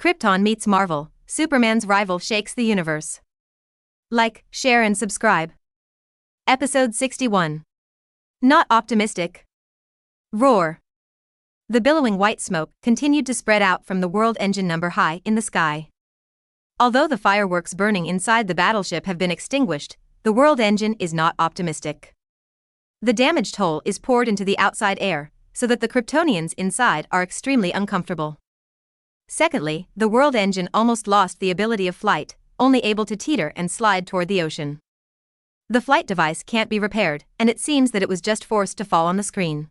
Krypton meets Marvel, Superman's rival shakes the universe. Like, share and subscribe. Episode 61. Not optimistic. Roar. The billowing white smoke continued to spread out from the world engine number high in the sky. Although the fireworks burning inside the battleship have been extinguished, the world engine is not optimistic. The damaged hole is poured into the outside air, so that the Kryptonians inside are extremely uncomfortable. Secondly, the world engine almost lost the ability of flight, only able to teeter and slide toward the ocean. The flight device can't be repaired, and it seems that it was just forced to fall on the screen.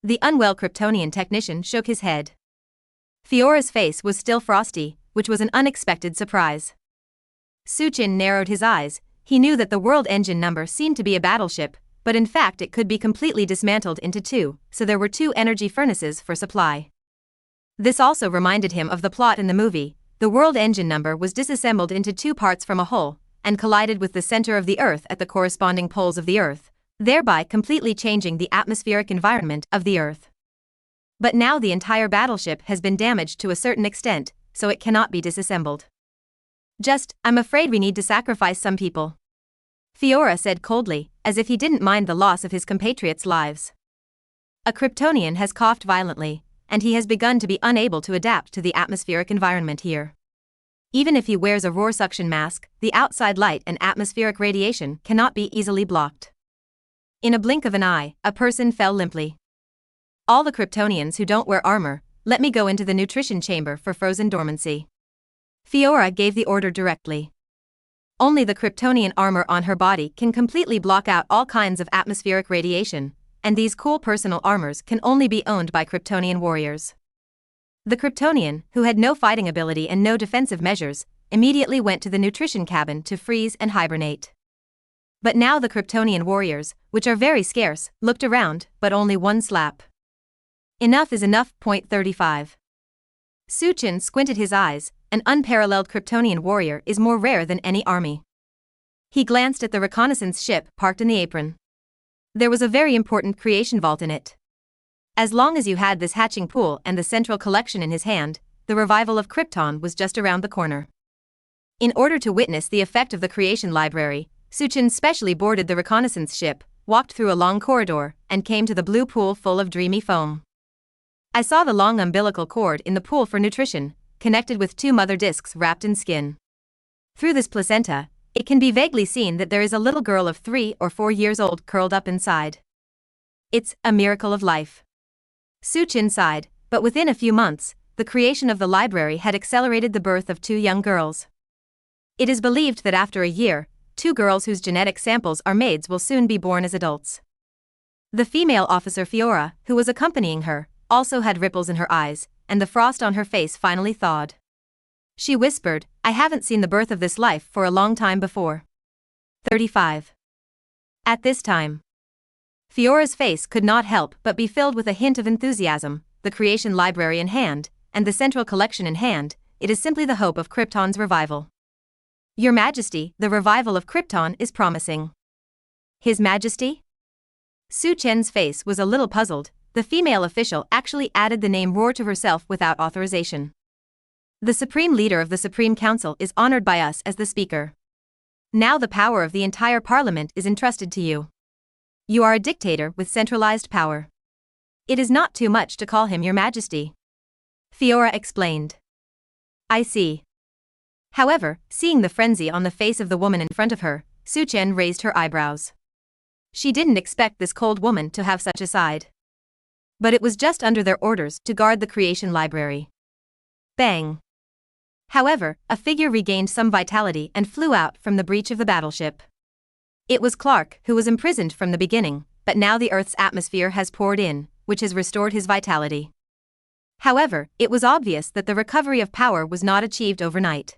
The unwell Kryptonian technician shook his head. Fiora's face was still frosty, which was an unexpected surprise. Suchin narrowed his eyes. He knew that the world engine number seemed to be a battleship, but in fact it could be completely dismantled into two, so there were two energy furnaces for supply. This also reminded him of the plot in the movie. The world engine number was disassembled into two parts from a whole, and collided with the center of the Earth at the corresponding poles of the Earth, thereby completely changing the atmospheric environment of the Earth. But now the entire battleship has been damaged to a certain extent, so it cannot be disassembled. I'm afraid we need to sacrifice some people. Fiora said coldly, as if he didn't mind the loss of his compatriots' lives. A Kryptonian has coughed violently, and he has begun to be unable to adapt to the atmospheric environment here. Even if he wears a roar suction mask, the outside light and atmospheric radiation cannot be easily blocked. In a blink of an eye, a person fell limply. All the Kryptonians who don't wear armor, let me go into the nutrition chamber for frozen dormancy. Fiora gave the order directly. Only the Kryptonian armor on her body can completely block out all kinds of atmospheric radiation, and these cool personal armors can only be owned by Kryptonian warriors. The Kryptonian, who had no fighting ability and no defensive measures, immediately went to the nutrition cabin to freeze and hibernate. But now the Kryptonian warriors, which are very scarce, looked around, but only one slap. Enough is enough. 35. Suchin squinted his eyes. An unparalleled Kryptonian warrior is more rare than any army. He glanced at the reconnaissance ship parked in the apron. There was a very important creation vault in it. As long as you had this hatching pool and the central collection in his hand, the revival of Krypton was just around the corner. In order to witness the effect of the creation library, Suchin specially boarded the reconnaissance ship, walked through a long corridor, and came to the blue pool full of dreamy foam. I saw the long umbilical cord in the pool for nutrition, connected with two mother discs wrapped in skin. Through this placenta, it can be vaguely seen that there is a little girl of 3 or 4 years old curled up inside. It's a miracle of life. Suchin sighed, but within a few months, the creation of the library had accelerated the birth of 2 young girls. It is believed that after a year, 2 girls whose genetic samples are maids will soon be born as adults. The female officer Fiora, who was accompanying her, also had ripples in her eyes, and the frost on her face finally thawed. She whispered, I haven't seen the birth of this life for a long time before. 35. At this time, Fiora's face could not help but be filled with a hint of enthusiasm. The creation library in hand, and the central collection in hand, it is simply the hope of Krypton's revival. Your Majesty, the revival of Krypton is promising. His Majesty? Suchin's face was a little puzzled. The female official actually added the name Roar to herself without authorization. The Supreme Leader of the Supreme Council is honored by us as the Speaker. Now the power of the entire Parliament is entrusted to you. You are a dictator with centralized power. It is not too much to call him Your Majesty. Fiora explained. I see. However, seeing the frenzy on the face of the woman in front of her, Suchin raised her eyebrows. She didn't expect this cold woman to have such a side. But it was just under their orders to guard the creation library. Bang. However, a figure regained some vitality and flew out from the breach of the battleship. It was Clark, who was imprisoned from the beginning, but now the Earth's atmosphere has poured in, which has restored his vitality. However, it was obvious that the recovery of power was not achieved overnight.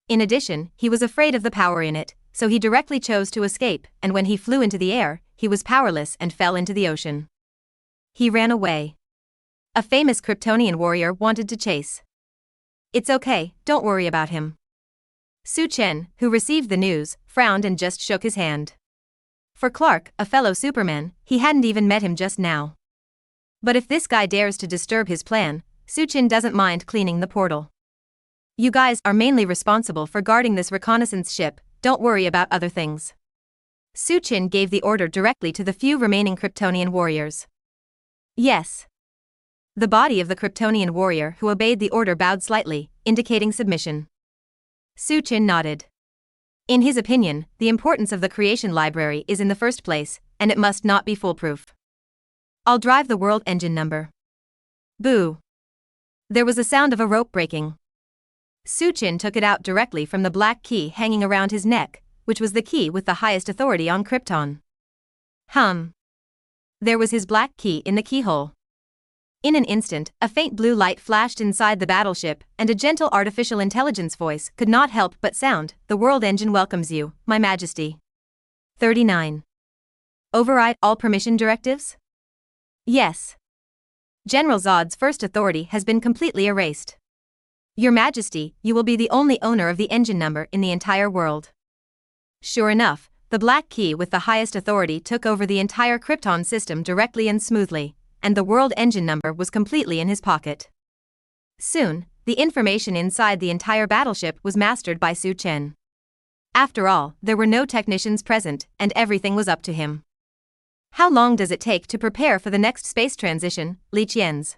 In addition, he was afraid of the power in it, so he directly chose to escape, and when he flew into the air, he was powerless and fell into the ocean. He ran away. A famous Kryptonian warrior wanted to chase. It's okay, don't worry about him. Suchin, who received the news, frowned and just shook his hand. For Clark, a fellow Superman, he hadn't even met him just now. But if this guy dares to disturb his plan, Suchin doesn't mind cleaning the portal. You guys are mainly responsible for guarding this reconnaissance ship, don't worry about other things. Suchin gave the order directly to the few remaining Kryptonian warriors. Yes. The body of the Kryptonian warrior who obeyed the order bowed slightly, indicating submission. Suchin nodded. In his opinion, the importance of the creation library is in the first place, and it must not be foolproof. I'll drive the world engine number. Boo. There was a sound of a rope breaking. Suchin took it out directly from the black key hanging around his neck, which was the key with the highest authority on Krypton. There was his black key in the keyhole. In an instant, a faint blue light flashed inside the battleship, and a gentle artificial intelligence voice could not help but sound, "The world engine welcomes you, My Majesty." 39. Override all permission directives? Yes. General Zod's first authority has been completely erased. Your Majesty, you will be the only owner of the engine number in the entire world. Sure enough, the black key with the highest authority took over the entire Krypton system directly and smoothly, and the world engine number was completely in his pocket. Soon, the information inside the entire battleship was mastered by Suchin. After all, there were no technicians present, and everything was up to him. How long does it take to prepare for the next space transition, Li Qian's?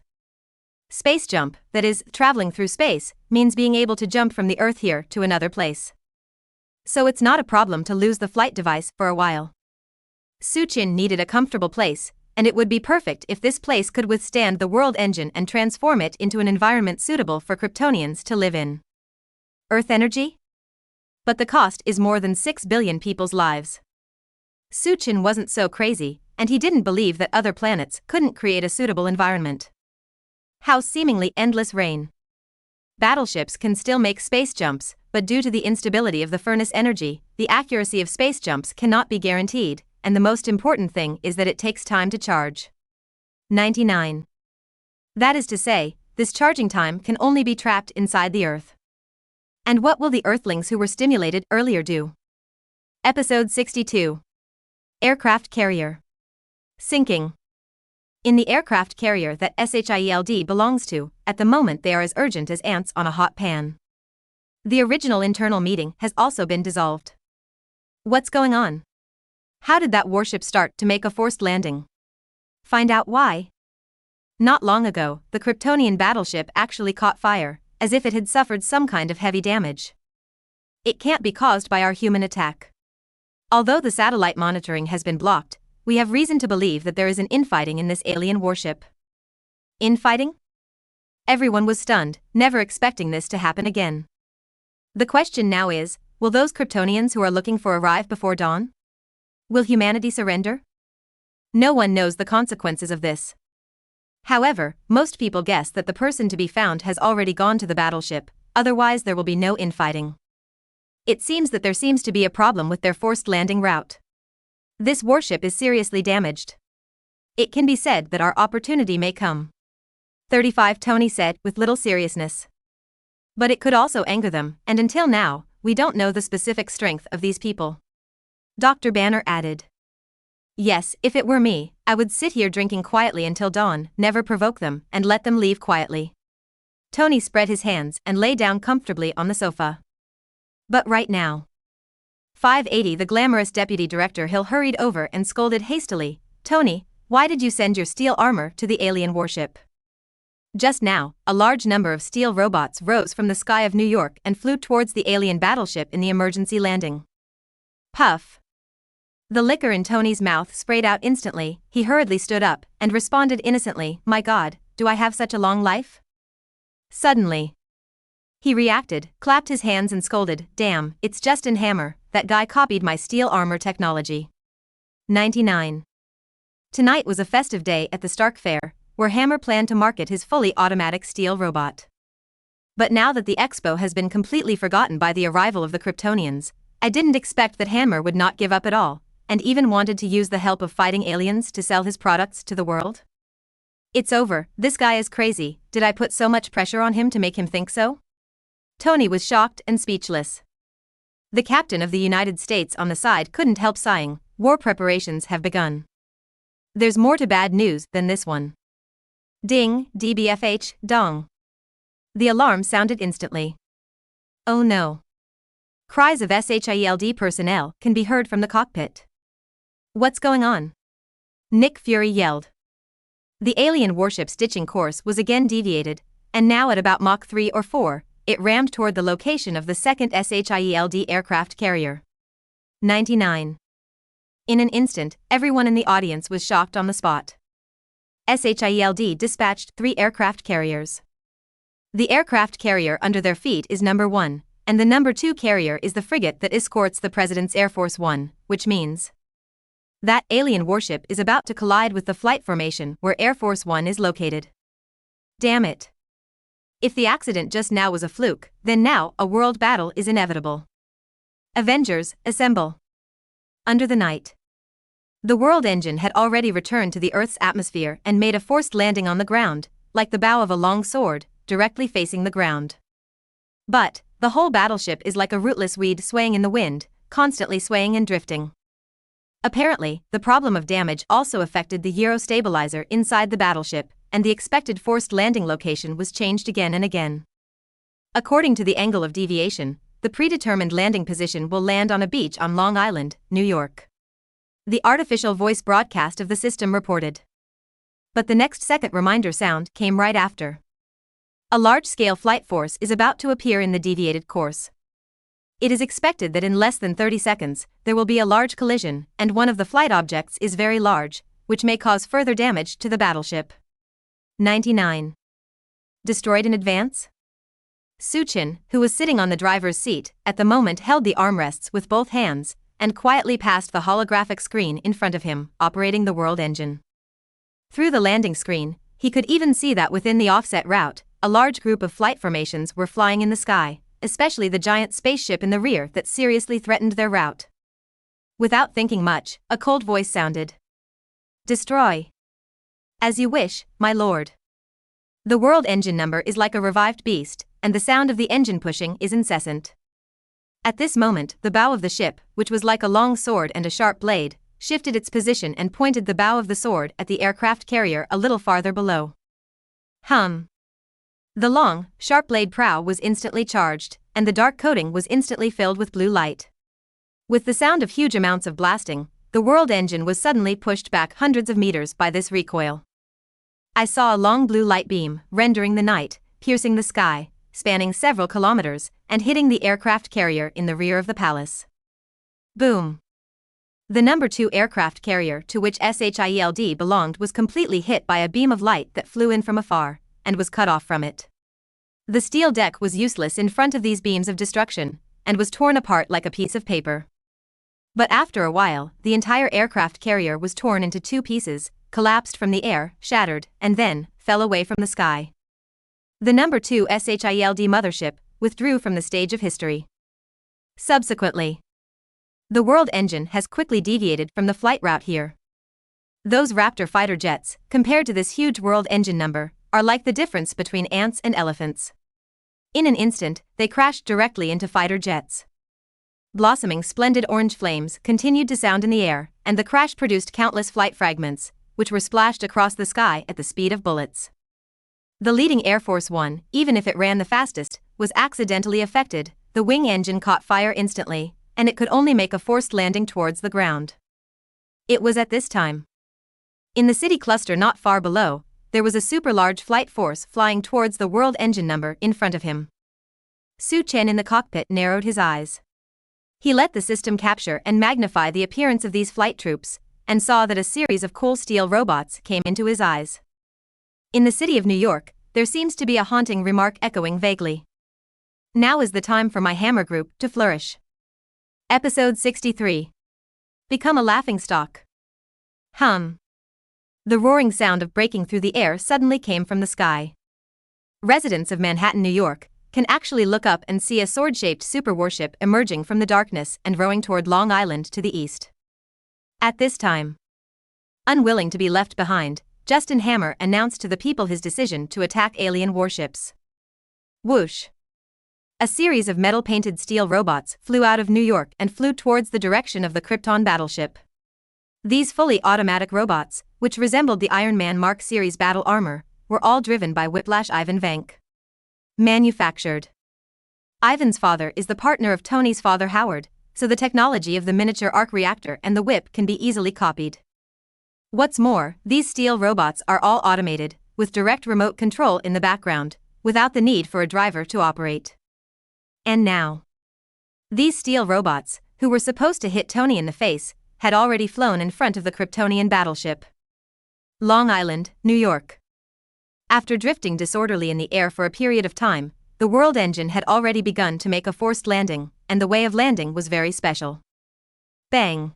Space jump, that is, traveling through space, means being able to jump from the Earth here to another place. So it's not a problem to lose the flight device for a while. Suchin needed a comfortable place, and it would be perfect if this place could withstand the world engine and transform it into an environment suitable for Kryptonians to live in. Earth energy? But the cost is more than 6 billion people's lives. Suchin wasn't so crazy, and he didn't believe that other planets couldn't create a suitable environment. How seemingly endless rain. Battleships can still make space jumps, but due to the instability of the furnace energy, the accuracy of space jumps cannot be guaranteed, and the most important thing is that it takes time to charge. 99. That is to say, this charging time can only be trapped inside the Earth. And what will the Earthlings who were stimulated earlier do? Episode 62. Aircraft Carrier. Sinking. In the aircraft carrier that SHIELD belongs to, at the moment they are as urgent as ants on a hot pan. The original internal meeting has also been dissolved. What's going on? How did that warship start to make a forced landing? Find out why. Not long ago, the Kryptonian battleship actually caught fire, as if it had suffered some kind of heavy damage. It can't be caused by our human attack. Although the satellite monitoring has been blocked, we have reason to believe that there is an infighting in this alien warship. Infighting? Everyone was stunned, never expecting this to happen again. The question now is, will those Kryptonians who are looking for arrive before dawn? Will humanity surrender? No one knows the consequences of this. However, most people guess that the person to be found has already gone to the battleship, otherwise there will be no infighting. It seems that there seems to be a problem with their forced landing route. This warship is seriously damaged. It can be said that our opportunity may come. 35 Tony said with little seriousness. But it could also anger them, and until now, we don't know the specific strength of these people. Dr. Banner added. Yes, if it were me, I would sit here drinking quietly until dawn, never provoke them, and let them leave quietly. Tony spread his hands and lay down comfortably on the sofa. But right now. 580 The glamorous deputy director Hill hurried over and scolded hastily, Tony, why did you send your steel armor to the alien warship? Just now, a large number of steel robots rose from the sky of New York and flew towards the alien battleship in the emergency landing. Puff. The liquor in Tony's mouth sprayed out instantly. He hurriedly stood up and responded innocently, my God, do I have such a long life? Suddenly. He reacted, clapped his hands and scolded, damn, it's Justin Hammer, that guy copied my steel armor technology. 99. Tonight was a festive day at the Stark Fair, where Hammer planned to market his fully automatic steel robot. But now that the expo has been completely forgotten by the arrival of the Kryptonians, I didn't expect that Hammer would not give up at all, and even wanted to use the help of fighting aliens to sell his products to the world. It's over, this guy is crazy, did I put so much pressure on him to make him think so? Tony was shocked and speechless. The captain of the United States on the side couldn't help sighing, war preparations have begun. There's more to bad news than this one. Ding, DBFH, dong. The alarm sounded instantly. Oh no. Cries of SHIELD personnel can be heard from the cockpit. What's going on? Nick Fury yelled. The alien warship's ditching course was again deviated, and now at about Mach 3 or 4, it rammed toward the location of the second SHIELD aircraft carrier. 99. In an instant, everyone in the audience was shocked on the spot. SHIELD dispatched 3 aircraft carriers. The aircraft carrier under their feet is number 1, and the number 2 carrier is the frigate that escorts the President's Air Force One, which means that alien warship is about to collide with the flight formation where Air Force One is located. Damn it. If the accident just now was a fluke, then now a world battle is inevitable. Avengers, assemble. Under the night. The world engine had already returned to the Earth's atmosphere and made a forced landing on the ground, like the bow of a long sword, directly facing the ground. But the whole battleship is like a rootless weed swaying in the wind, constantly swaying and drifting. Apparently, the problem of damage also affected the gyro-stabilizer inside the battleship, and the expected forced landing location was changed again and again. According to the angle of deviation, the predetermined landing position will land on a beach on Long Island, New York. The artificial voice broadcast of the system reported. But the next second reminder sound came right after. A large-scale flight force is about to appear in the deviated course. It is expected that in less than 30 seconds, there will be a large collision, and one of the flight objects is very large, which may cause further damage to the battleship. 99. Destroyed in advance? Suchin, who was sitting on the driver's seat, at the moment held the armrests with both hands, and quietly passed the holographic screen in front of him, operating the world engine. Through the landing screen, he could even see that within the offset route, a large group of flight formations were flying in the sky, especially the giant spaceship in the rear that seriously threatened their route. Without thinking much, a cold voice sounded. Destroy. As you wish, my lord. The world engine number is like a revived beast, and the sound of the engine pushing is incessant. At this moment, the bow of the ship, which was like a long sword and a sharp blade, shifted its position and pointed the bow of the sword at the aircraft carrier a little farther below. Hum. The long, sharp blade prow was instantly charged, and the dark coating was instantly filled with blue light. With the sound of huge amounts of blasting, the world engine was suddenly pushed back hundreds of meters by this recoil. I saw a long blue light beam, rendering the night, piercing the sky, spanning several kilometers, and hitting the aircraft carrier in the rear of the palace. Boom. The number 2 aircraft carrier to which SHIELD belonged was completely hit by a beam of light that flew in from afar, and was cut off from it. The steel deck was useless in front of these beams of destruction, and was torn apart like a piece of paper. But after a while, the entire aircraft carrier was torn into 2 pieces, collapsed from the air, shattered, and then fell away from the sky. The number 2 SHIELD mothership withdrew from the stage of history. Subsequently, the world engine has quickly deviated from the flight route here. Those Raptor fighter jets, compared to this huge world engine number, are like the difference between ants and elephants. In an instant, they crashed directly into fighter jets. Blossoming splendid orange flames continued to sound in the air, and the crash produced countless flight fragments, which were splashed across the sky at the speed of bullets. The leading Air Force One, even if it ran the fastest, was accidentally affected. The wing engine caught fire instantly, and it could only make a forced landing towards the ground. It was at this time. In the city cluster not far below, there was a super-large flight force flying towards the world engine number in front of him. Su Chen in the cockpit narrowed his eyes. He let the system capture and magnify the appearance of these flight troops, and saw that a series of cool steel robots came into his eyes. In the city of New York, there seems to be a haunting remark echoing vaguely. Now is the time for my hammer group to flourish. Episode 63. Become a laughingstock. Hum. The roaring sound of breaking through the air suddenly came from the sky. Residents of Manhattan, New York, can actually look up and see a sword-shaped super warship emerging from the darkness and rowing toward Long Island to the east. At this time, unwilling to be left behind, Justin Hammer announced to the people his decision to attack alien warships. Whoosh! A series of metal-painted steel robots flew out of New York and flew towards the direction of the Krypton battleship. These fully automatic robots, which resembled the Iron Man Mark series battle armor, were all driven by Whiplash Ivan Vank. Manufactured Ivan's father is the partner of Tony's father Howard, so the technology of the miniature arc reactor and the whip can be easily copied. What's more, these steel robots are all automated, with direct remote control in the background, without the need for a driver to operate. And now, these steel robots, who were supposed to hit Tony in the face, had already flown in front of the Kryptonian battleship. Long Island, New York. After drifting disorderly in the air for a period of time, the world engine had already begun to make a forced landing, and the way of landing was very special. Bang!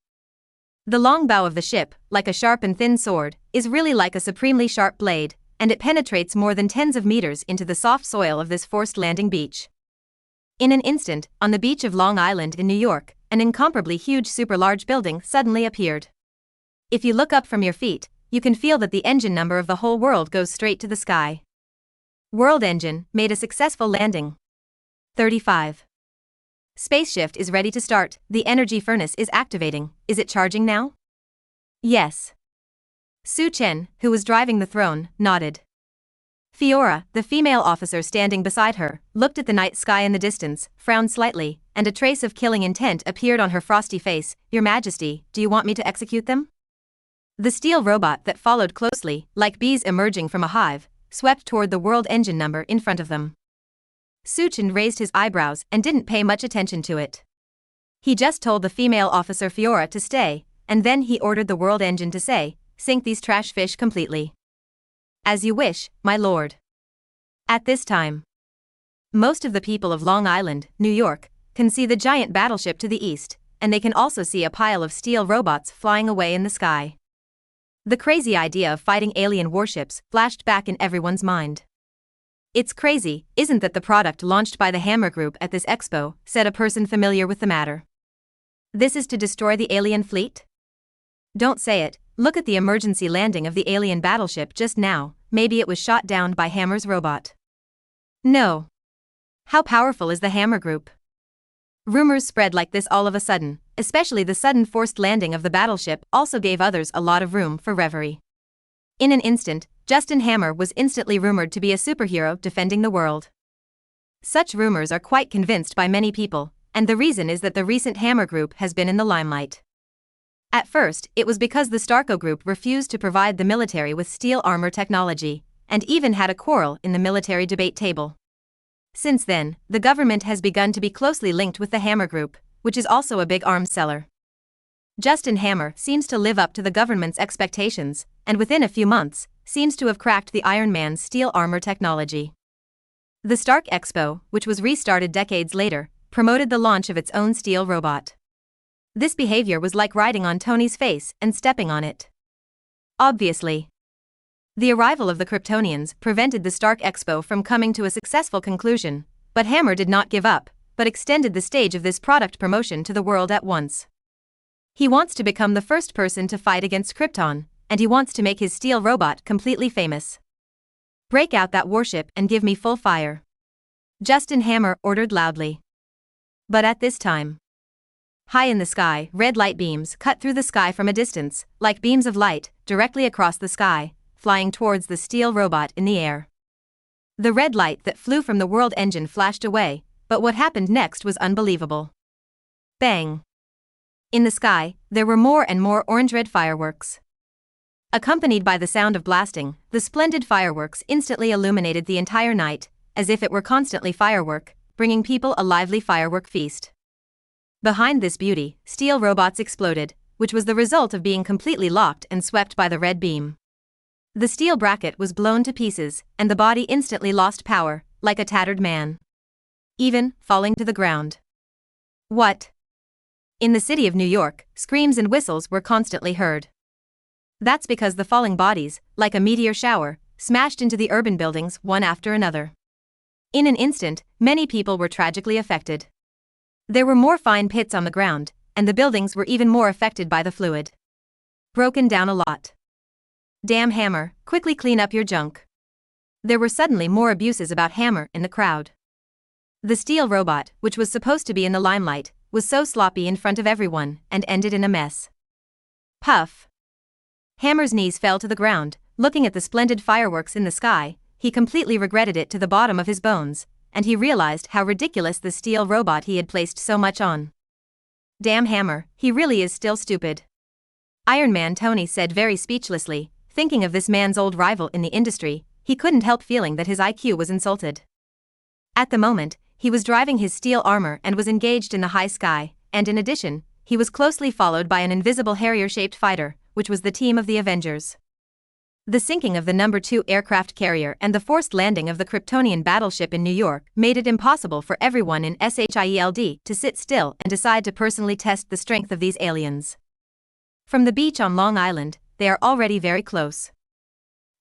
The long bow of the ship, like a sharp and thin sword, is really like a supremely sharp blade, and it penetrates more than tens of meters into the soft soil of this forced landing beach. In an instant, on the beach of Long Island in New York, an incomparably huge super-large building suddenly appeared. If you look up from your feet, you can feel that the engine number of the whole world goes straight to the sky. World engine made a successful landing. 35. Spaceshift is ready to start. The energy furnace is activating. Is it charging now? Yes. Su Chen, who was driving the throne, nodded. Fiora, the female officer standing beside her, looked at the night sky in the distance, frowned slightly, and a trace of killing intent appeared on her frosty face. Your Majesty, do you want me to execute them? The steel robot that followed closely, like bees emerging from a hive, swept toward the world engine number in front of them. Su Chen raised his eyebrows and didn't pay much attention to it. He just told the female officer Fiora to stay, and then he ordered the world engine to say, "Sink these trash fish completely." As you wish, my lord. At this time, most of the people of Long Island, New York, can see the giant battleship to the east, and they can also see a pile of steel robots flying away in the sky. The crazy idea of fighting alien warships flashed back in everyone's mind. It's crazy, isn't that the product launched by the Hammer Group at this expo, said a person familiar with the matter. This is to destroy the alien fleet? Don't say it, look at the emergency landing of the alien battleship just now, maybe it was shot down by Hammer's robot. No. How powerful is the Hammer Group? Rumors spread like this all of a sudden, especially the sudden forced landing of the battleship also gave others a lot of room for reverie. In an instant, Justin Hammer was instantly rumored to be a superhero defending the world. Such rumors are quite convinced by many people, and the reason is that the recent Hammer Group has been in the limelight. At first, it was because the Starco Group refused to provide the military with steel armor technology, and even had a quarrel in the military debate table. Since then, the government has begun to be closely linked with the Hammer Group, which is also a big arms seller. Justin Hammer seems to live up to the government's expectations, and within a few months, seems to have cracked the Iron Man's steel armor technology. The Stark Expo, which was restarted decades later, promoted the launch of its own steel robot. This behavior was like riding on Tony's face and stepping on it. Obviously, the arrival of the Kryptonians prevented the Stark Expo from coming to a successful conclusion, but Hammer did not give up, but extended the stage of this product promotion to the world at once. He wants to become the first person to fight against Krypton, and he wants to make his steel robot completely famous. Break out that warship and give me full fire. Justin Hammer ordered loudly. But at this time, high in the sky, red light beams cut through the sky from a distance, like beams of light, directly across the sky, flying towards the steel robot in the air. The red light that flew from the world engine flashed away, but what happened next was unbelievable. Bang! In the sky, there were more and more orange-red fireworks. Accompanied by the sound of blasting, the splendid fireworks instantly illuminated the entire night, as if it were constantly firework, bringing people a lively firework feast. Behind this beauty, steel robots exploded, which was the result of being completely locked and swept by the red beam. The steel bracket was blown to pieces, and the body instantly lost power, like a tattered man. Even falling to the ground. What? In the city of New York, screams and whistles were constantly heard. That's because the falling bodies, like a meteor shower, smashed into the urban buildings one after another. In an instant, many people were tragically affected. There were more fine pits on the ground, and the buildings were even more affected by the fluid. Broken down a lot. Damn Hammer, quickly clean up your junk. There were suddenly more abuses about Hammer in the crowd. The steel robot, which was supposed to be in the limelight, was so sloppy in front of everyone and ended in a mess. Puff. Hammer's knees fell to the ground, looking at the splendid fireworks in the sky, he completely regretted it to the bottom of his bones, and he realized how ridiculous the steel robot he had placed so much on. Damn Hammer, he really is still stupid. Iron Man Tony said very speechlessly, thinking of this man's old rival in the industry. He couldn't help feeling that his IQ was insulted. At the moment, he was driving his steel armor and was engaged in the high sky, and in addition, he was closely followed by an invisible Harrier-shaped fighter, which was the team of the Avengers. The sinking of the No. 2 aircraft carrier and the forced landing of the Kryptonian battleship in New York made it impossible for everyone in SHIELD to sit still and decide to personally test the strength of these aliens. From the beach on Long Island, they are already very close.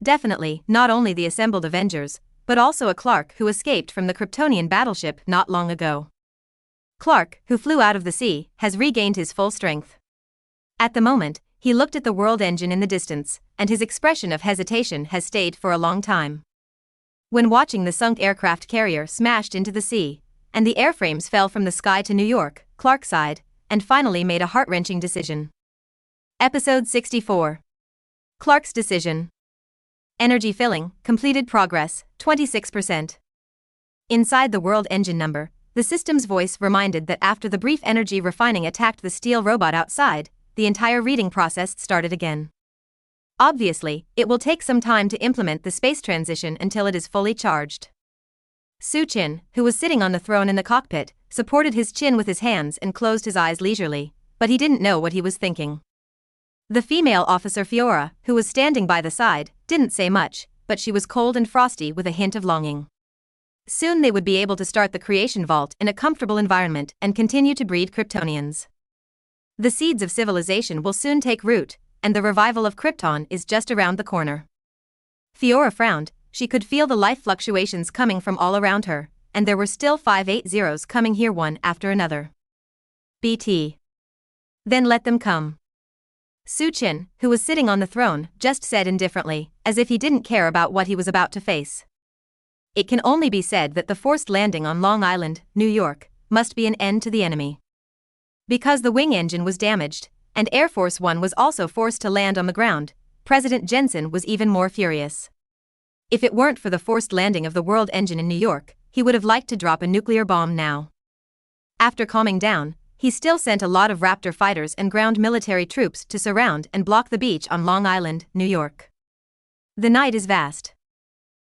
Definitely not only the assembled Avengers, but also a Clark who escaped from the Kryptonian battleship not long ago. Clark, who flew out of the sea, has regained his full strength. At the moment, he looked at the world engine in the distance, and his expression of hesitation has stayed for a long time. When watching the sunk aircraft carrier smashed into the sea, and the airframes fell from the sky to New York, Clark sighed, and finally made a heart-wrenching decision. Episode 64. Clark's decision. Energy filling, completed progress, 26%. Inside the world engine number, the system's voice reminded that after the brief energy refining attacked the steel robot outside, the entire reading process started again. Obviously, it will take some time to implement the space transition until it is fully charged. Su-Chin, who was sitting on the throne in the cockpit, supported his chin with his hands and closed his eyes leisurely, but he didn't know what he was thinking. The female officer Fiora, who was standing by the side, didn't say much, but she was cold and frosty with a hint of longing. Soon they would be able to start the creation vault in a comfortable environment and continue to breed Kryptonians. The seeds of civilization will soon take root, and the revival of Krypton is just around the corner. Fiora frowned. She could feel the life fluctuations coming from all around her, and there were still 580s coming here one after another. BT. Then let them come. Su-Chin, who was sitting on the throne, just said indifferently, as if he didn't care about what he was about to face. It can only be said that the forced landing on Long Island, New York, must be an end to the enemy. Because the wing engine was damaged, and Air Force One was also forced to land on the ground, President Jensen was even more furious. If it weren't for the forced landing of the world engine in New York, he would have liked to drop a nuclear bomb now. After calming down, he still sent a lot of Raptor fighters and ground military troops to surround and block the beach on Long Island, New York. The night is vast.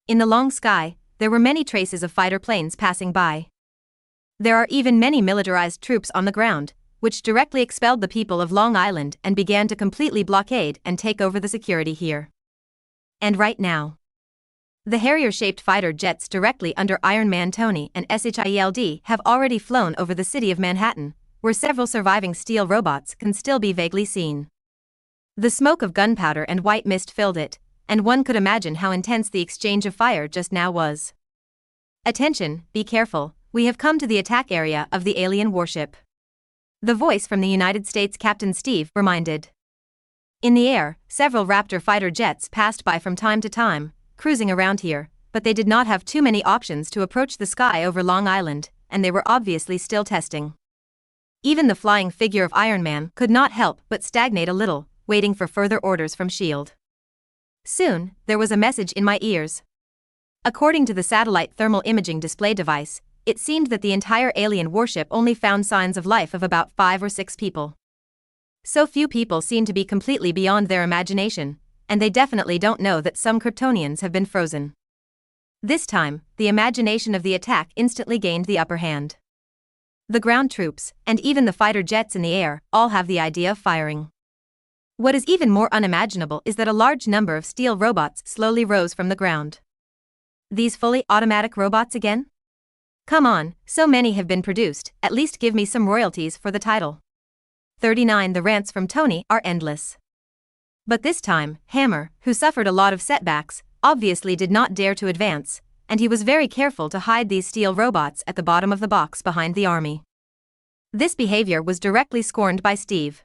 In the long sky, there were many traces of fighter planes passing by. There are even many militarized troops on the ground, which directly expelled the people of Long Island and began to completely blockade and take over the security here. And right now, the Harrier-shaped fighter jets directly under Iron Man Tony and SHIELD have already flown over the city of Manhattan, where several surviving steel robots can still be vaguely seen. The smoke of gunpowder and white mist filled it, and one could imagine how intense the exchange of fire just now was. Attention, be careful, we have come to the attack area of the alien warship. The voice from the United States Captain Steve reminded. In the air, several Raptor fighter jets passed by from time to time, cruising around here, but they did not have too many options to approach the sky over Long Island, and they were obviously still testing. Even the flying figure of Iron Man could not help but stagnate a little, waiting for further orders from S.H.I.E.L.D. Soon, there was a message in my ears. According to the satellite thermal imaging display device, it seemed that the entire alien warship only found signs of life of about 5 or 6 people. So few people seem to be completely beyond their imagination, and they definitely don't know that some Kryptonians have been frozen. This time, the imagination of the attack instantly gained the upper hand. The ground troops, and even the fighter jets in the air, all have the idea of firing. What is even more unimaginable is that a large number of steel robots slowly rose from the ground. These fully automatic robots again? Come on, so many have been produced, at least give me some royalties for the title. 39 The rants from Tony are endless. But this time, Hammer, who suffered a lot of setbacks, obviously did not dare to advance, and he was very careful to hide these steel robots at the bottom of the box behind the army. This behavior was directly scorned by Steve.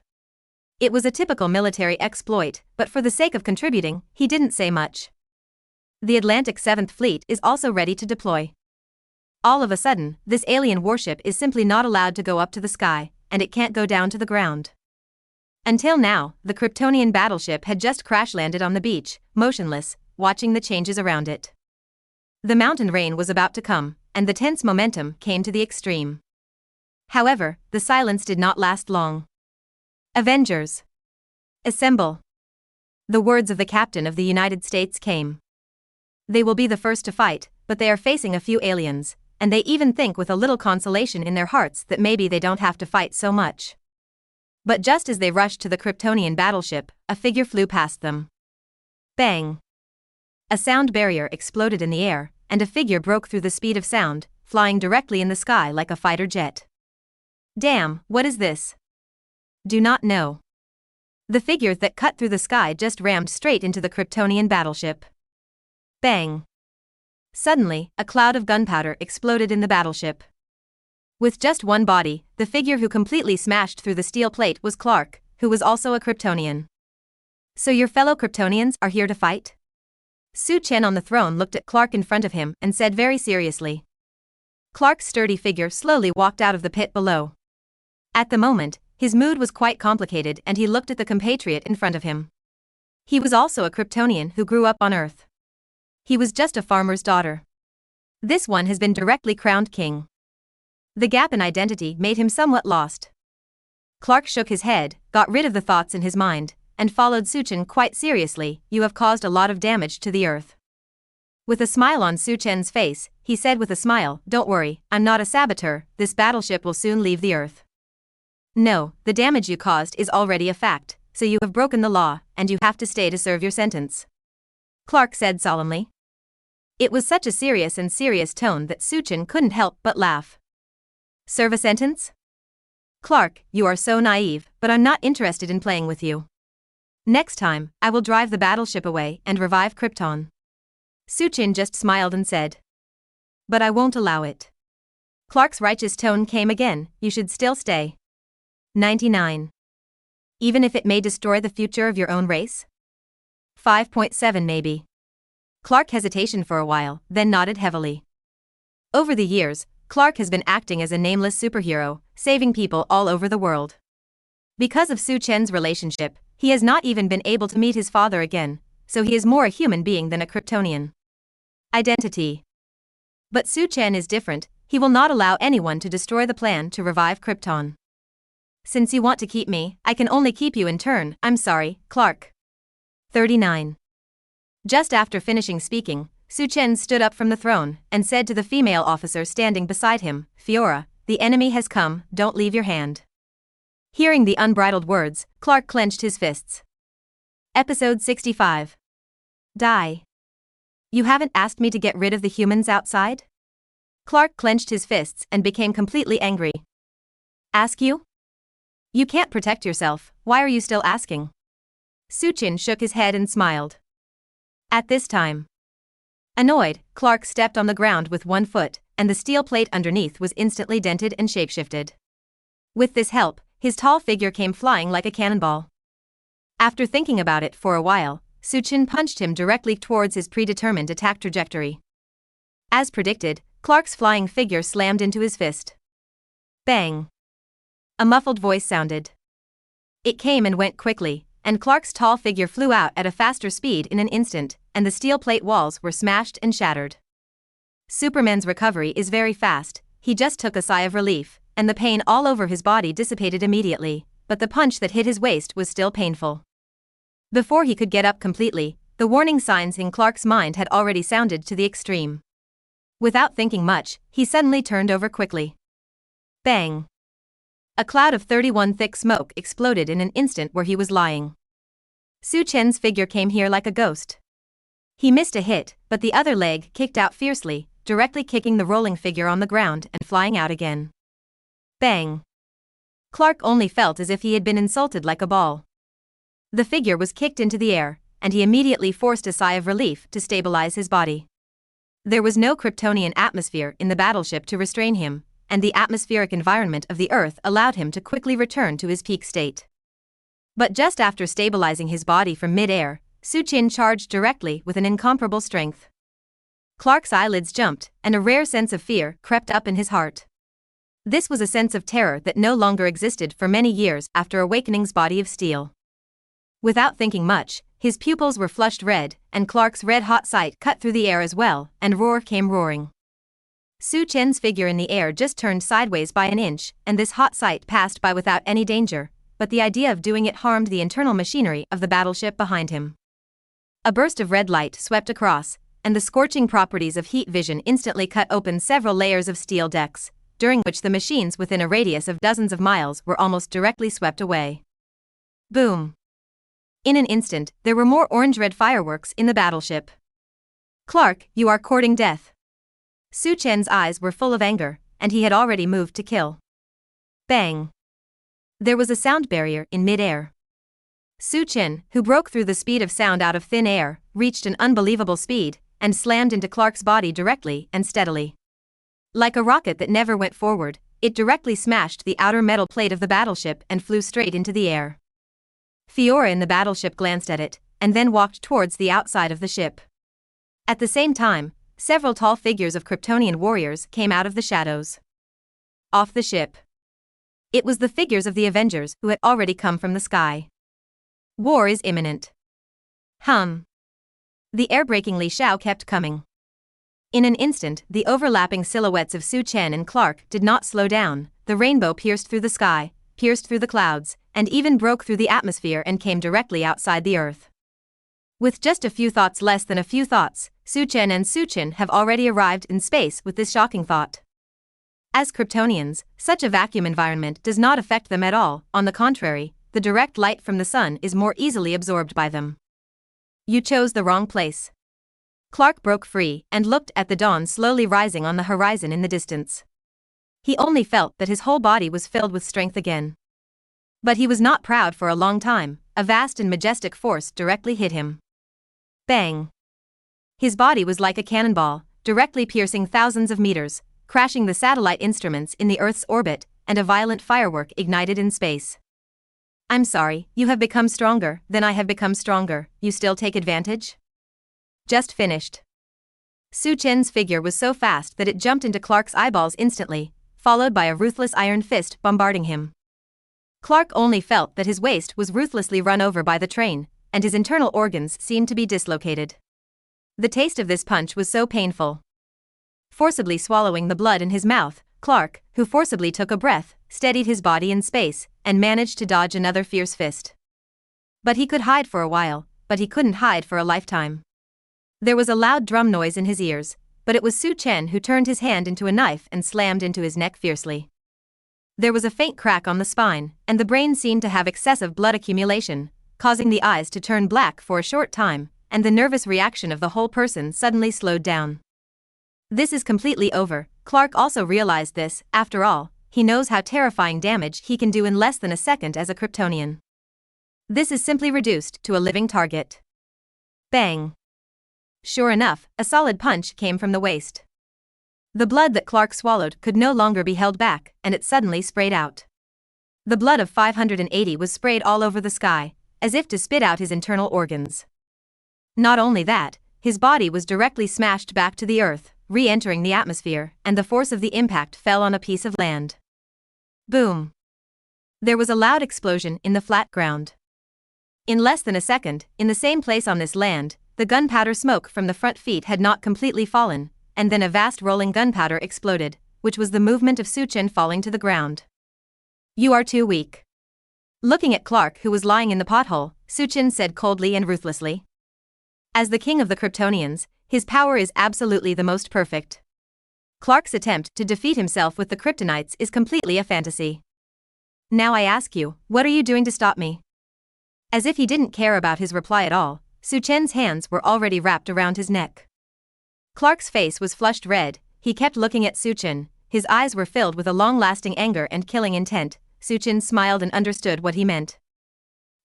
It was a typical military exploit, but for the sake of contributing, he didn't say much. The Atlantic 7th Fleet is also ready to deploy. All of a sudden, this alien warship is simply not allowed to go up to the sky, and it can't go down to the ground. Until now, the Kryptonian battleship had just crash-landed on the beach, motionless, watching the changes around it. The mountain rain was about to come, and the tense momentum came to the extreme. However, the silence did not last long. Avengers, assemble! The words of the Captain of the United States came. They will be the first to fight, but they are facing a few aliens, and they even think with a little consolation in their hearts that maybe they don't have to fight so much. But just as they rushed to the Kryptonian battleship, a figure flew past them. Bang! A sound barrier exploded in the air, and a figure broke through the speed of sound, flying directly in the sky like a fighter jet. Damn, what is this? Do not know. The figure that cut through the sky just rammed straight into the Kryptonian battleship. Bang! Suddenly, a cloud of gunpowder exploded in the battleship. With just one body, the figure who completely smashed through the steel plate was Clark, who was also a Kryptonian. So your fellow Kryptonians are here to fight? Su Chen on the throne looked at Clark in front of him and said very seriously. Clark's sturdy figure slowly walked out of the pit below. At the moment, his mood was quite complicated and he looked at the compatriot in front of him. He was also a Kryptonian who grew up on Earth. He was just a farmer's daughter. This one has been directly crowned king. The gap in identity made him somewhat lost. Clark shook his head, got rid of the thoughts in his mind, and followed Su Chen quite seriously. You have caused a lot of damage to the Earth. With a smile on Su Chen's face, he said with a smile, don't worry, I'm not a saboteur, this battleship will soon leave the Earth. No, the damage you caused is already a fact, so you have broken the law, and you have to stay to serve your sentence. Clark said solemnly. It was such a serious tone that Su Chen couldn't help but laugh. Serve a sentence? Clark, you are so naive, but I'm not interested in playing with you. Next time, I will drive the battleship away and revive Krypton. Su Chen just smiled and said. But I won't allow it. Clark's righteous tone came again, you should still stay. 99. Even if it may destroy the future of your own race? 5.7 maybe. Clark hesitated for a while, then nodded heavily. Over the years, Clark has been acting as a nameless superhero, saving people all over the world. Because of Su Chen's relationship, he has not even been able to meet his father again, so he is more a human being than a Kryptonian. Identity. But Su Chen is different, he will not allow anyone to destroy the plan to revive Krypton. Since you want to keep me, I can only keep you in turn, I'm sorry, Clark. 39. Just after finishing speaking, Su Chen stood up from the throne and said to the female officer standing beside him, Fiora, the enemy has come, don't leave your hand. Hearing the unbridled words, Clark clenched his fists. Episode 65. Die. You haven't asked me to get rid of the humans outside? Clark clenched his fists and became completely angry. Ask you? You can't protect yourself, why are you still asking? Su Chen shook his head and smiled. At this time. Annoyed, Clark stepped on the ground with one foot, and the steel plate underneath was instantly dented and shapeshifted. With this help, his tall figure came flying like a cannonball. After thinking about it for a while, Su Chen punched him directly towards his predetermined attack trajectory. As predicted, Clark's flying figure slammed into his fist. Bang! A muffled voice sounded. It came and went quickly, and Clark's tall figure flew out at a faster speed in an instant, and the steel plate walls were smashed and shattered. Superman's recovery is very fast, he just took a sigh of relief, and the pain all over his body dissipated immediately, but the punch that hit his waist was still painful. Before he could get up completely, the warning signs in Clark's mind had already sounded to the extreme. Without thinking much, he suddenly turned over quickly. Bang! A cloud of 31 thick smoke exploded in an instant where he was lying. Su Chen's figure came here like a ghost. He missed a hit, but the other leg kicked out fiercely, directly kicking the rolling figure on the ground and flying out again. Bang! Clark only felt as if he had been insulted like a ball. The figure was kicked into the air, and he immediately forced a sigh of relief to stabilize his body. There was no Kryptonian atmosphere in the battleship to restrain him, and the atmospheric environment of the Earth allowed him to quickly return to his peak state. But just after stabilizing his body from mid-air, Su Chen charged directly with an incomparable strength. Clark's eyelids jumped, and a rare sense of fear crept up in his heart. This was a sense of terror that no longer existed for many years after awakening's body of steel. Without thinking much, his pupils were flushed red, and Clark's red-hot sight cut through the air as well, and roar came roaring. Su Chen's figure in the air just turned sideways by an inch, and this hot sight passed by without any danger, but the idea of doing it harmed the internal machinery of the battleship behind him. A burst of red light swept across, and the scorching properties of heat vision instantly cut open several layers of steel decks, during which the machines within a radius of dozens of miles were almost directly swept away. Boom! In an instant, there were more orange-red fireworks in the battleship. Clark, you are courting death. Su Chen's eyes were full of anger, and he had already moved to kill. Bang! There was a sound barrier in mid-air. Su Chen, who broke through the speed of sound out of thin air, reached an unbelievable speed, and slammed into Clark's body directly and steadily. Like a rocket that never went forward, it directly smashed the outer metal plate of the battleship and flew straight into the air. Fiora in the battleship glanced at it, and then walked towards the outside of the ship. At the same time, several tall figures of Kryptonian warriors came out of the shadows. Off the ship. It was the figures of the Avengers who had already come from the sky. War is imminent. The air-breakingly Shao kept coming. In an instant, the overlapping silhouettes of Su Chen and Clark did not slow down. The rainbow pierced through the sky, pierced through the clouds, and even broke through the atmosphere and came directly outside the Earth. With just a few thoughts less than a few thoughts, Su Chen and Su Chen have already arrived in space with this shocking thought. As Kryptonians, such a vacuum environment does not affect them at all, on the contrary, the direct light from the sun is more easily absorbed by them. You chose the wrong place. Clark broke free and looked at the dawn slowly rising on the horizon in the distance. He only felt that his whole body was filled with strength again. But he was not proud for a long time. A vast and majestic force directly hit him. Bang! His body was like a cannonball, directly piercing thousands of meters, crashing the satellite instruments in the Earth's orbit, and a violent firework ignited in space. I'm sorry, you have become stronger, then I have become stronger, you still take advantage? Just finished. Su Chen's figure was so fast that it jumped into Clark's eyeballs instantly, followed by a ruthless iron fist bombarding him. Clark only felt that his waist was ruthlessly run over by the train, and his internal organs seemed to be dislocated. The taste of this punch was so painful. Forcibly swallowing the blood in his mouth, Clark, who forcibly took a breath, steadied his body in space, and managed to dodge another fierce fist. But he could hide for a while, but he couldn't hide for a lifetime. There was a loud drum noise in his ears, but it was Su Chen who turned his hand into a knife and slammed into his neck fiercely. There was a faint crack on the spine, and the brain seemed to have excessive blood accumulation, causing the eyes to turn black for a short time, and the nervous reaction of the whole person suddenly slowed down. This is completely over. Clark also realized this. After all, he knows how terrifying damage he can do in less than a second as a Kryptonian. This is simply reduced to a living target. Bang! Sure enough, a solid punch came from the waist. The blood that Clark swallowed could no longer be held back, and it suddenly sprayed out. The blood of 580 was sprayed all over the sky, as if to spit out his internal organs. Not only that, his body was directly smashed back to the Earth, re-entering the atmosphere, and the force of the impact fell on a piece of land. Boom! There was a loud explosion in the flat ground. In less than a second, in the same place on this land, the gunpowder smoke from the front feet had not completely fallen, and then a vast rolling gunpowder exploded, which was the movement of Su Chen falling to the ground. You are too weak. Looking at Clark, who was lying in the pothole, Su Chen said coldly and ruthlessly. As the king of the Kryptonians, his power is absolutely the most perfect. Clark's attempt to defeat himself with the Kryptonites is completely a fantasy. Now I ask you, what are you doing to stop me? As if he didn't care about his reply at all, Su Chen's hands were already wrapped around his neck. Clark's face was flushed red. He kept looking at Su Chen. His eyes were filled with a long-lasting anger and killing intent. Su Chen smiled and understood what he meant.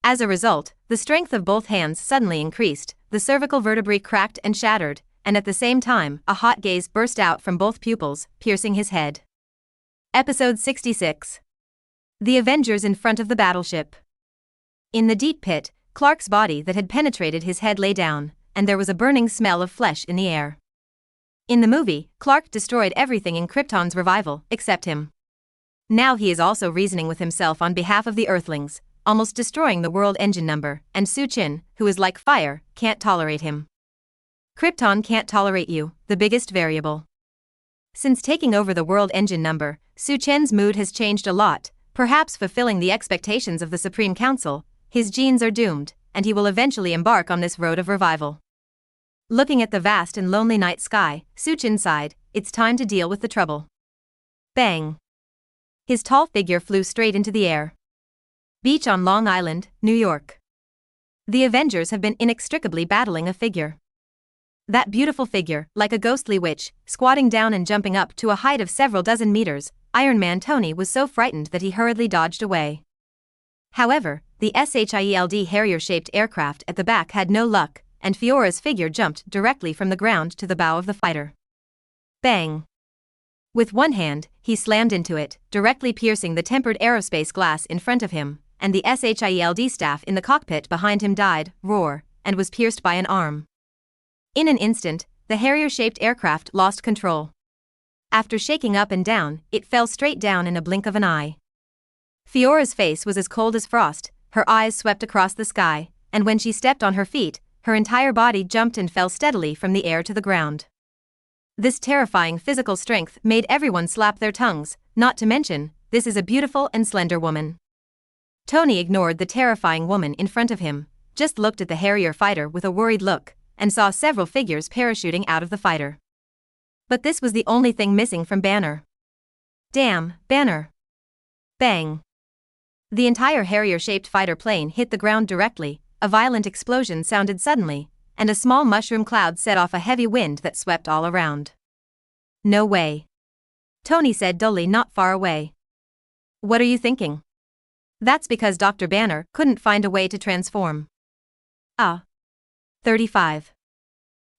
As a result, the strength of both hands suddenly increased, the cervical vertebrae cracked and shattered, and at the same time, a hot gaze burst out from both pupils, piercing his head. Episode 66. The Avengers in front of the battleship. In the deep pit, Clark's body that had penetrated his head lay down, and there was a burning smell of flesh in the air. In the movie, Clark destroyed everything in Krypton's revival, except him. Now he is also reasoning with himself on behalf of the Earthlings, almost destroying the world engine number, and Su Chen, who is like fire, can't tolerate him. Krypton can't tolerate you, the biggest variable. Since taking over the world engine number, Su Chen's mood has changed a lot, perhaps fulfilling the expectations of the Supreme Council. His genes are doomed, and he will eventually embark on this road of revival. Looking at the vast and lonely night sky, Su Chen sighed, it's time to deal with the trouble. Bang! His tall figure flew straight into the air. Beach on Long Island, New York. The Avengers have been inextricably battling a figure. That beautiful figure, like a ghostly witch, squatting down and jumping up to a height of several dozen meters, Iron Man Tony was so frightened that he hurriedly dodged away. However, the SHIELD Harrier-shaped aircraft at the back had no luck, and Fiora's figure jumped directly from the ground to the bow of the fighter. Bang! With one hand, he slammed into it, directly piercing the tempered aerospace glass in front of him, and the SHIELD staff in the cockpit behind him died, roar, and was pierced by an arm. In an instant, the Harrier-shaped aircraft lost control. After shaking up and down, it fell straight down in a blink of an eye. Fiora's face was as cold as frost, her eyes swept across the sky, and when she stepped on her feet, her entire body jumped and fell steadily from the air to the ground. This terrifying physical strength made everyone slap their tongues, not to mention, this is a beautiful and slender woman. Tony ignored the terrifying woman in front of him, just looked at the Harrier fighter with a worried look, and saw several figures parachuting out of the fighter. But this was the only thing missing from Banner. Damn, Banner! Bang! The entire Harrier-shaped fighter plane hit the ground directly, a violent explosion sounded suddenly, and a small mushroom cloud set off a heavy wind that swept all around. No way. Tony said dully not far away. What are you thinking? That's because Dr. Banner couldn't find a way to transform. 35.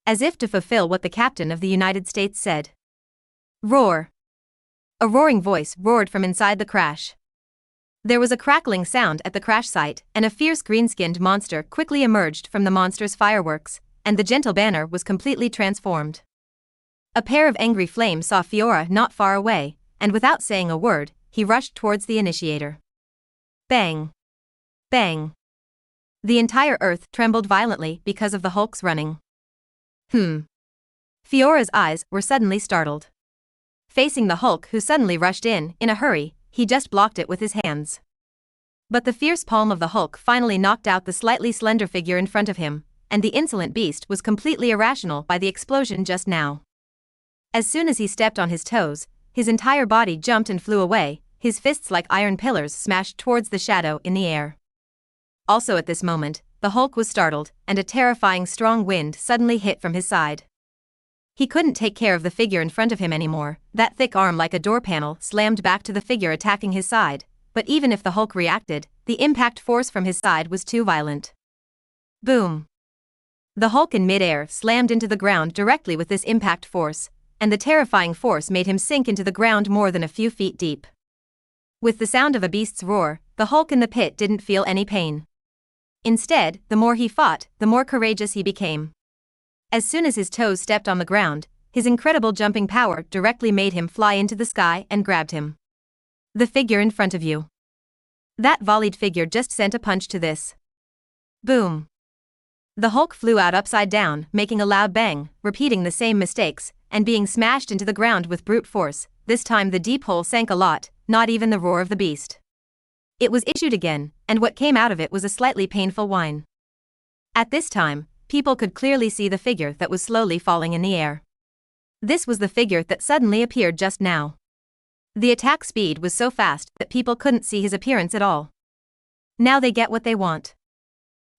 As if to fulfill what the Captain of the United States said. Roar! A roaring voice roared from inside the crash. There was a crackling sound at the crash site, and a fierce green-skinned monster quickly emerged from the monster's fireworks, and the gentle Banner was completely transformed. A pair of angry flames saw Fiora not far away, and without saying a word, he rushed towards the initiator. Bang! Bang! The entire earth trembled violently because of the Hulk's running. Fiora's eyes were suddenly startled. Facing the Hulk, who suddenly rushed in a hurry, he just blocked it with his hands. But the fierce palm of the Hulk finally knocked out the slightly slender figure in front of him, and the insolent beast was completely irrational by the explosion just now. As soon as he stepped on his toes, his entire body jumped and flew away, his fists like iron pillars smashed towards the shadow in the air. Also at this moment, the Hulk was startled, and a terrifying strong wind suddenly hit from his side. He couldn't take care of the figure in front of him anymore, that thick arm like a door panel slammed back to the figure attacking his side, but even if the Hulk reacted, the impact force from his side was too violent. Boom! The Hulk in midair slammed into the ground directly with this impact force, and the terrifying force made him sink into the ground more than a few feet deep. With the sound of a beast's roar, the Hulk in the pit didn't feel any pain. Instead, the more he fought, the more courageous he became. As soon as his toes stepped on the ground, his incredible jumping power directly made him fly into the sky and grabbed him. The figure in front of you. That volleyed figure just sent a punch to this. Boom! The Hulk flew out upside down, making a loud bang, repeating the same mistakes, and being smashed into the ground with brute force. This time the deep hole sank a lot, not even the roar of the beast. It was issued again, and what came out of it was a slightly painful whine. At this time, people could clearly see the figure that was slowly falling in the air. This was the figure that suddenly appeared just now. The attack speed was so fast that people couldn't see his appearance at all. Now they get what they want.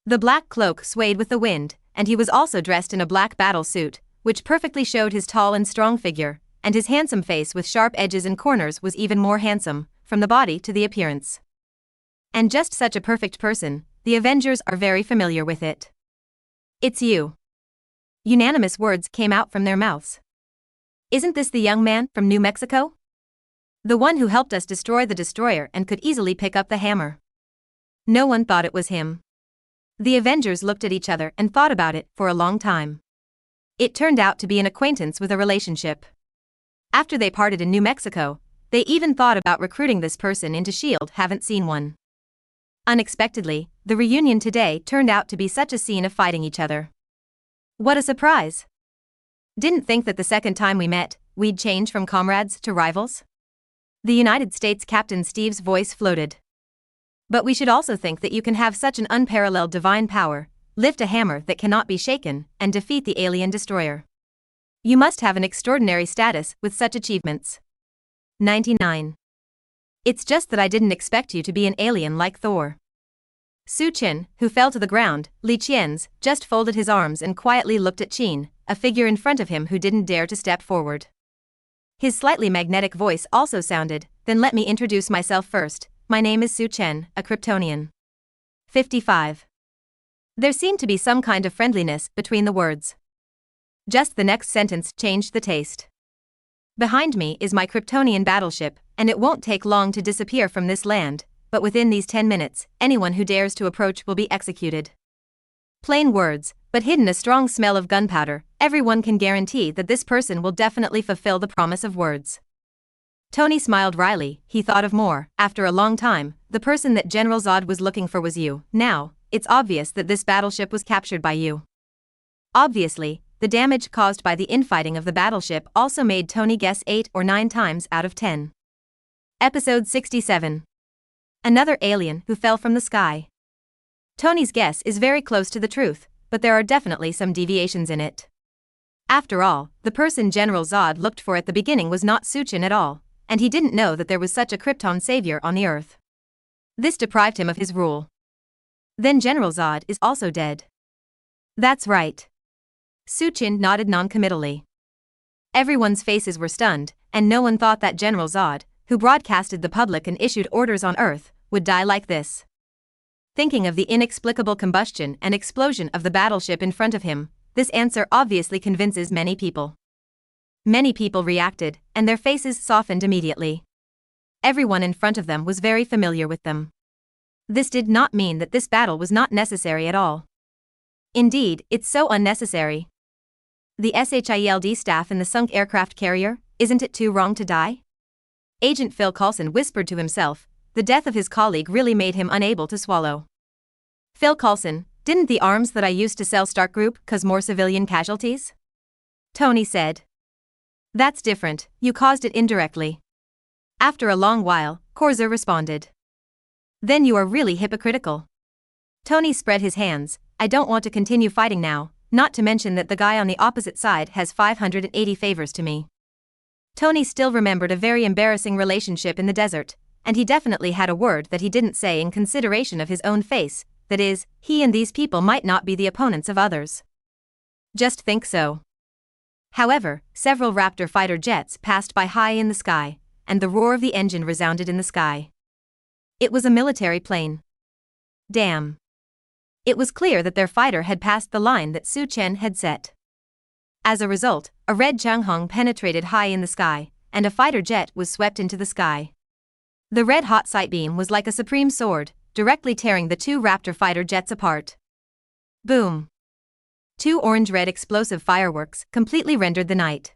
The black cloak swayed with the wind, and he was also dressed in a black battle suit, which perfectly showed his tall and strong figure, and his handsome face with sharp edges and corners was even more handsome, from the body to the appearance. And just such a perfect person, the Avengers are very familiar with it. It's you. Unanimous words came out from their mouths. Isn't this the young man from New Mexico? The one who helped us destroy the destroyer and could easily pick up the hammer. No one thought it was him. The Avengers looked at each other and thought about it for a long time. It turned out to be an acquaintance with a relationship. After they parted in New Mexico, they even thought about recruiting this person into S.H.I.E.L.D. Haven't seen one. Unexpectedly, the reunion today turned out to be such a scene of fighting each other. What a surprise! Didn't think that the second time we met, we'd change from comrades to rivals? The United States Captain Steve's voice floated. But we should also think that you can have such an unparalleled divine power, lift a hammer that cannot be shaken, and defeat the alien destroyer. You must have an extraordinary status with such achievements. 99. It's just that I didn't expect you to be an alien like Thor. Su Chen, who fell to the ground, Li Qian's, just folded his arms and quietly looked at Qin, a figure in front of him who didn't dare to step forward. His slightly magnetic voice also sounded, then let me introduce myself first. My name is Su Chen, a Kryptonian. 55. There seemed to be some kind of friendliness between the words. Just the next sentence changed the taste. Behind me is my Kryptonian battleship, and it won't take long to disappear from this land, but within these 10 minutes, anyone who dares to approach will be executed. Plain words, but hidden a strong smell of gunpowder. Everyone can guarantee that this person will definitely fulfill the promise of words. Tony smiled wryly. He thought of more. After a long time, the person that General Zod was looking for was you. Now, it's obvious that this battleship was captured by you. Obviously, the damage caused by the infighting of the battleship also made Tony guess 8 or 9 times out of 10. Episode 67. Another alien who fell from the sky. Tony's guess is very close to the truth, but there are definitely some deviations in it. After all, the person General Zod looked for at the beginning was not Su Chen at all, and he didn't know that there was such a Krypton savior on the Earth. This deprived him of his rule. Then General Zod is also dead. That's right. Su Chen nodded non-committally. Everyone's faces were stunned, and no one thought that General Zod, who broadcasted the public and issued orders on Earth, would die like this. Thinking of the inexplicable combustion and explosion of the battleship in front of him, this answer obviously convinces many people. Many people reacted, and their faces softened immediately. Everyone in front of them was very familiar with them. This did not mean that this battle was not necessary at all. Indeed, it's so unnecessary. The SHIELD staff in the sunk aircraft carrier, isn't it too wrong to die? Agent Phil Coulson whispered to himself. The death of his colleague really made him unable to swallow. Phil Coulson, didn't the arms that I used to sell Stark Group cause more civilian casualties? Tony said. That's different, you caused it indirectly. After a long while, Corza responded. Then you are really hypocritical. Tony spread his hands. I don't want to continue fighting now, not to mention that the guy on the opposite side has 580 favors to me. Tony still remembered a very embarrassing relationship in the desert, and he definitely had a word that he didn't say in consideration of his own face, that is, he and these people might not be the opponents of others. Just think so. However, several Raptor fighter jets passed by high in the sky, and the roar of the engine resounded in the sky. It was a military plane. Damn. It was clear that their fighter had passed the line that Su Chen had set. As a result, a red Changhong penetrated high in the sky, and a fighter jet was swept into the sky. The red-hot sight beam was like a supreme sword, directly tearing the 2 Raptor fighter jets apart. Boom. 2 orange-red explosive fireworks completely rendered the night.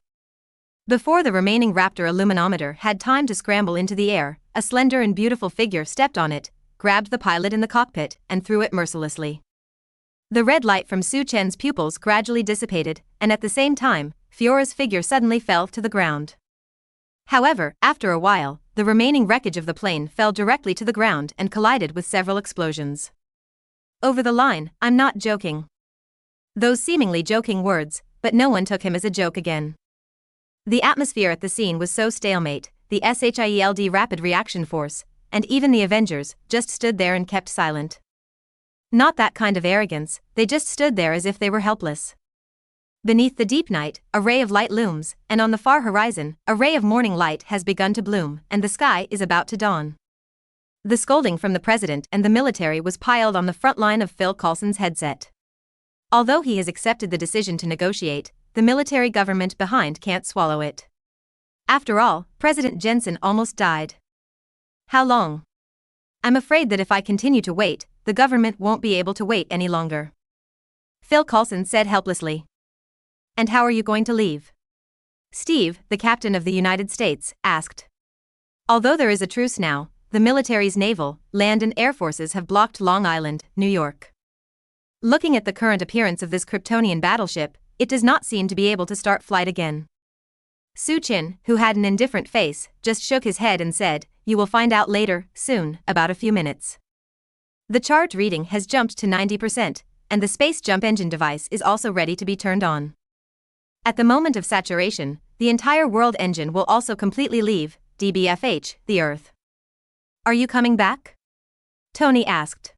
Before the remaining Raptor illuminameter had time to scramble into the air, a slender and beautiful figure stepped on it, grabbed the pilot in the cockpit, and threw it mercilessly. The red light from Su Chen's pupils gradually dissipated, and at the same time, Fiora's figure suddenly fell to the ground. However, after a while, the remaining wreckage of the plane fell directly to the ground and collided with several explosions. Over the line, I'm not joking. Those seemingly joking words, but no one took him as a joke again. The atmosphere at the scene was so stalemate, the SHIELD Rapid Reaction Force, and even the Avengers, just stood there and kept silent. Not that kind of arrogance, they just stood there as if they were helpless. Beneath the deep night, a ray of light looms, and on the far horizon, a ray of morning light has begun to bloom, and the sky is about to dawn. The scolding from the president and the military was piled on the front line of Phil Coulson's headset. Although he has accepted the decision to negotiate, the military government behind can't swallow it. After all, President Jensen almost died. How long? I'm afraid that if I continue to wait, the government won't be able to wait any longer. Phil Coulson said helplessly. And how are you going to leave? Steve, the captain of the United States, asked. Although there is a truce now, the military's naval, land and air forces have blocked Long Island, New York. Looking at the current appearance of this Kryptonian battleship, it does not seem to be able to start flight again. Su-chin, who had an indifferent face, just shook his head and said, "You will find out later, soon, about a few minutes." The chart reading has jumped to 90%, and the space jump engine device is also ready to be turned on. At the moment of saturation, the entire world engine will also completely leave, DBFH, the Earth. "Are you coming back?" Tony asked.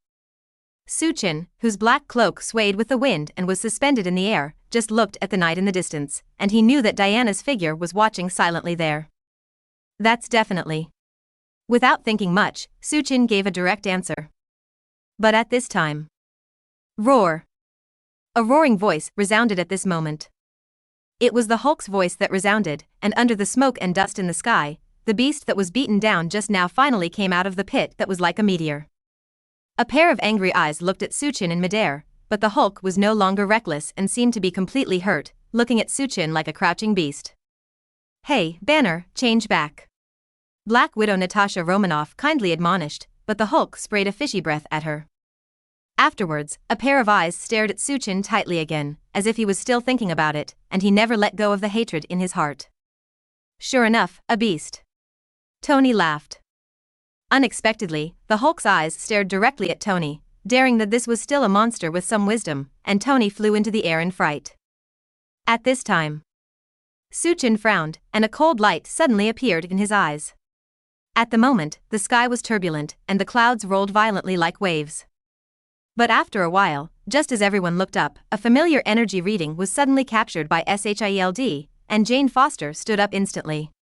Su-chin, whose black cloak swayed with the wind and was suspended in the air, just looked at the night in the distance, and he knew that Diana's figure was watching silently there. "That's definitely." Without thinking much, Su-chin gave a direct answer. But at this time, roar! A roaring voice resounded at this moment. It was the Hulk's voice that resounded, and under the smoke and dust in the sky, the beast that was beaten down just now finally came out of the pit that was like a meteor. A pair of angry eyes looked at Su-chin in midair, but the Hulk was no longer reckless and seemed to be completely hurt, looking at Su-chin like a crouching beast. "Hey, Banner, change back." Black Widow Natasha Romanoff kindly admonished, but the Hulk sprayed a fishy breath at her. Afterwards, a pair of eyes stared at Su-chin tightly again, as if he was still thinking about it, and he never let go of the hatred in his heart. "Sure enough, a beast." Tony laughed. Unexpectedly, the Hulk's eyes stared directly at Tony, daring that this was still a monster with some wisdom, and Tony flew into the air in fright. At this time, Su-chin frowned, and a cold light suddenly appeared in his eyes. At the moment, the sky was turbulent, and the clouds rolled violently like waves. But after a while, just as everyone looked up, a familiar energy reading was suddenly captured by SHIELD, and Jane Foster stood up instantly.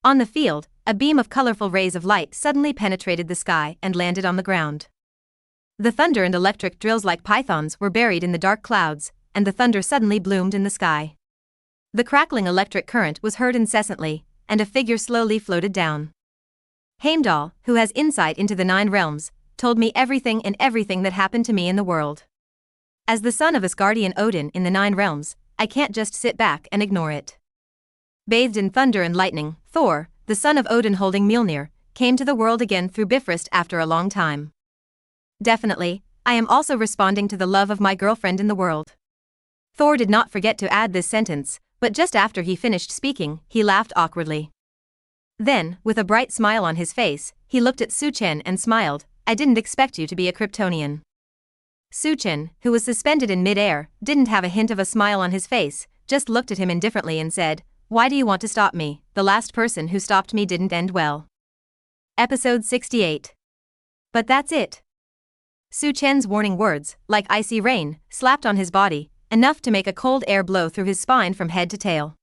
On the field, a beam of colorful rays of light suddenly penetrated the sky and landed on the ground. The thunder and electric drills like pythons were buried in the dark clouds, and the thunder suddenly bloomed in the sky. The crackling electric current was heard incessantly, and a figure slowly floated down. Heimdall, who has insight into the 9 realms, told me everything that happened to me in the world. As the son of Asgardian Odin in the 9 realms, I can't just sit back and ignore it. Bathed in thunder and lightning, Thor, the son of Odin holding Mjolnir, came to the world again through Bifrost after a long time. Definitely, I am also responding to the love of my girlfriend in the world. Thor did not forget to add this sentence, but just after he finished speaking, he laughed awkwardly. Then, with a bright smile on his face, he looked at Su-chin and smiled. "I didn't expect you to be a Kryptonian." Su-chin, who was suspended in mid-air, didn't have a hint of a smile on his face, just looked at him indifferently and said, "Why do you want to stop me? The last person who stopped me didn't end well." Episode 68. But that's it. Su-chin's warning words, like icy rain, slapped on his body, enough to make a cold air blow through his spine from head to tail.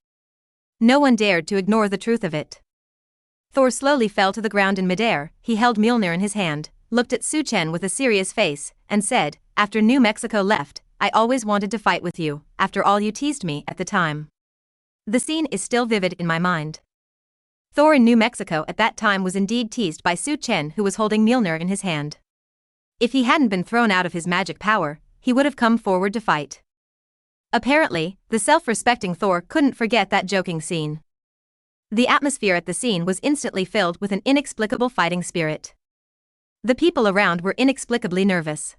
No one dared to ignore the truth of it. Thor slowly fell to the ground in midair. He held Mjolnir in his hand, looked at Su-chin with a serious face, and said, "After New Mexico left, I always wanted to fight with you, after all you teased me at the time." The scene is still vivid in my mind. Thor in New Mexico at that time was indeed teased by Su-chin, who was holding Mjolnir in his hand. If he hadn't been thrown out of his magic power, he would have come forward to fight. Apparently, the self-respecting Thor couldn't forget that joking scene. The atmosphere at the scene was instantly filled with an inexplicable fighting spirit. The people around were inexplicably nervous.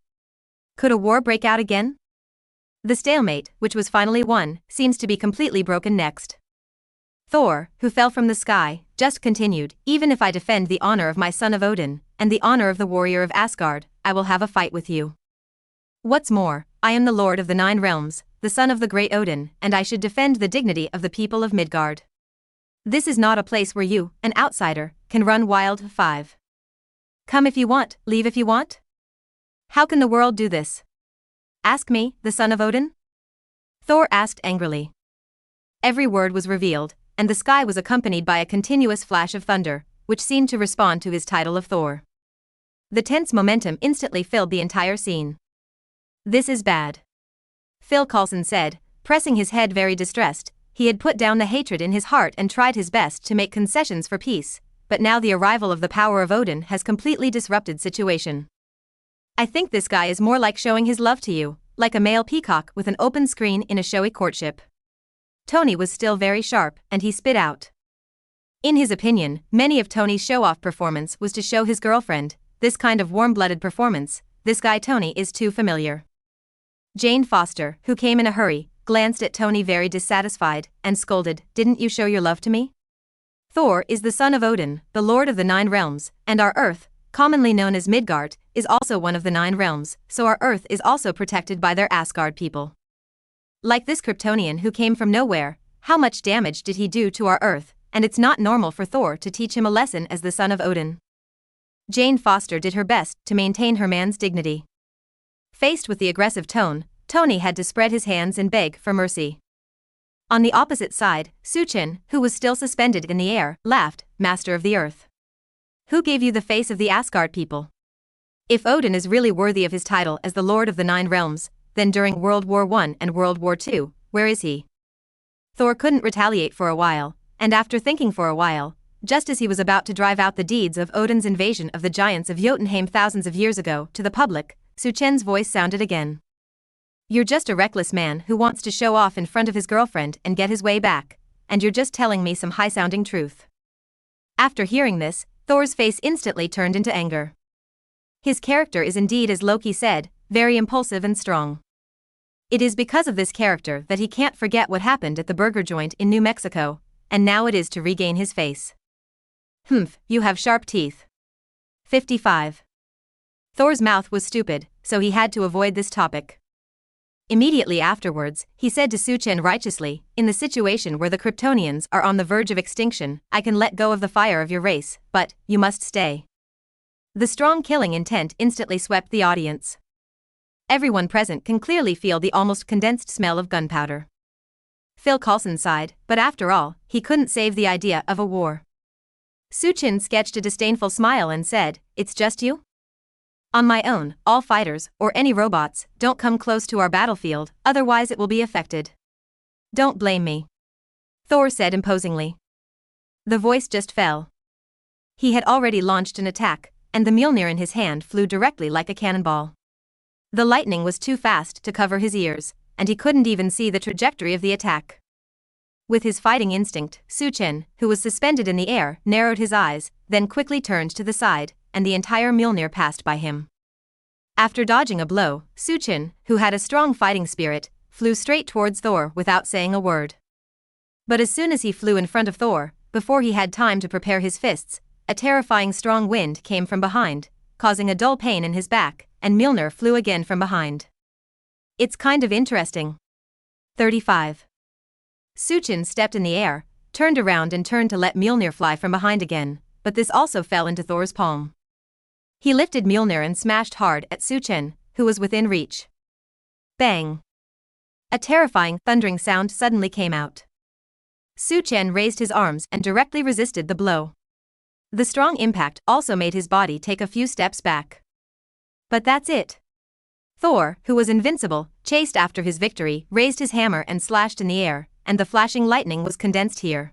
Could a war break out again? The stalemate, which was finally won, seems to be completely broken next. Thor, who fell from the sky, just continued, "Even if I defend the honor of my son of Odin, and the honor of the warrior of Asgard, I will have a fight with you. What's more, I am the lord of the 9 realms, the son of the great Odin, and I should defend the dignity of the people of Midgard. This is not a place where you, an outsider, can run wild. 5. Come if you want, leave if you want? How can the world do this? Ask me, the son of Odin?" Thor asked angrily. Every word was revealed, and the sky was accompanied by a continuous flash of thunder, which seemed to respond to his title of Thor. The tense momentum instantly filled the entire scene. "This is bad," Phil Coulson said, pressing his head very distressed. He had put down the hatred in his heart and tried his best to make concessions for peace, but now the arrival of the power of Odin has completely disrupted situation. "I think this guy is more like showing his love to you, like a male peacock with an open screen in a showy courtship." Tony was still very sharp, and he spit out. In his opinion, many of Tony's show-off performance was to show his girlfriend. This kind of warm-blooded performance, this guy Tony is too familiar. Jane Foster, who came in a hurry, glanced at Tony very dissatisfied, and scolded, "Didn't you show your love to me?" Thor is the son of Odin, the lord of the 9 realms, and our Earth, commonly known as Midgard, is also one of the 9 realms, so our Earth is also protected by their Asgard people. Like this Kryptonian who came from nowhere, how much damage did he do to our Earth, and it's not normal for Thor to teach him a lesson as the son of Odin. Jane Foster did her best to maintain her man's dignity. Faced with the aggressive tone, Tony had to spread his hands and beg for mercy. On the opposite side, Suchin, who was still suspended in the air, laughed, "Master of the Earth. Who gave you the face of the Asgard people? If Odin is really worthy of his title as the Lord of the 9 realms, then during World War I and World War II, where is he?" Thor couldn't retaliate for a while, and after thinking for a while, just as he was about to drive out the deeds of Odin's invasion of the giants of Jotunheim thousands of years ago to the public, Suchen's voice sounded again. "You're just a reckless man who wants to show off in front of his girlfriend and get his way back, and you're just telling me some high-sounding truth." After hearing this, Thor's face instantly turned into anger. His character is indeed, as Loki said, very impulsive and strong. It is because of this character that he can't forget what happened at the burger joint in New Mexico, and now it is to regain his face. "Humph, you have sharp teeth." 55. Thor's mouth was stupid, so he had to avoid this topic. Immediately afterwards, he said to Suchen righteously, "In the situation where the Kryptonians are on the verge of extinction, I can let go of the fire of your race, but you must stay." The strong killing intent instantly swept the audience. Everyone present can clearly feel the almost condensed smell of gunpowder. Phil Coulson sighed, but after all, he couldn't save the idea of a war. Suchin sketched a disdainful smile and said, "It's just you? On my own, all fighters, or any robots, don't come close to our battlefield, otherwise it will be affected. Don't blame me," Thor said imposingly. The voice just fell. He had already launched an attack, and the Mjolnir in his hand flew directly like a cannonball. The lightning was too fast to cover his ears, and he couldn't even see the trajectory of the attack. With his fighting instinct, Suchen, who was suspended in the air, narrowed his eyes, then quickly turned to the side, and the entire Mjolnir passed by him. After dodging a blow, Suchen, who had a strong fighting spirit, flew straight towards Thor without saying a word. But as soon as he flew in front of Thor, before he had time to prepare his fists, a terrifying strong wind came from behind, causing a dull pain in his back, and Mjolnir flew again from behind. It's kind of interesting. 35. Suchen stepped in the air, turned around and turned to let Mjolnir fly from behind again, but this also fell into Thor's palm. He lifted Mjolnir and smashed hard at Suchen, who was within reach. Bang! A terrifying, thundering sound suddenly came out. Suchen raised his arms and directly resisted the blow. The strong impact also made his body take a few steps back. But that's it. Thor, who was invincible, chased after his victory, raised his hammer and slashed in the air, and the flashing lightning was condensed here.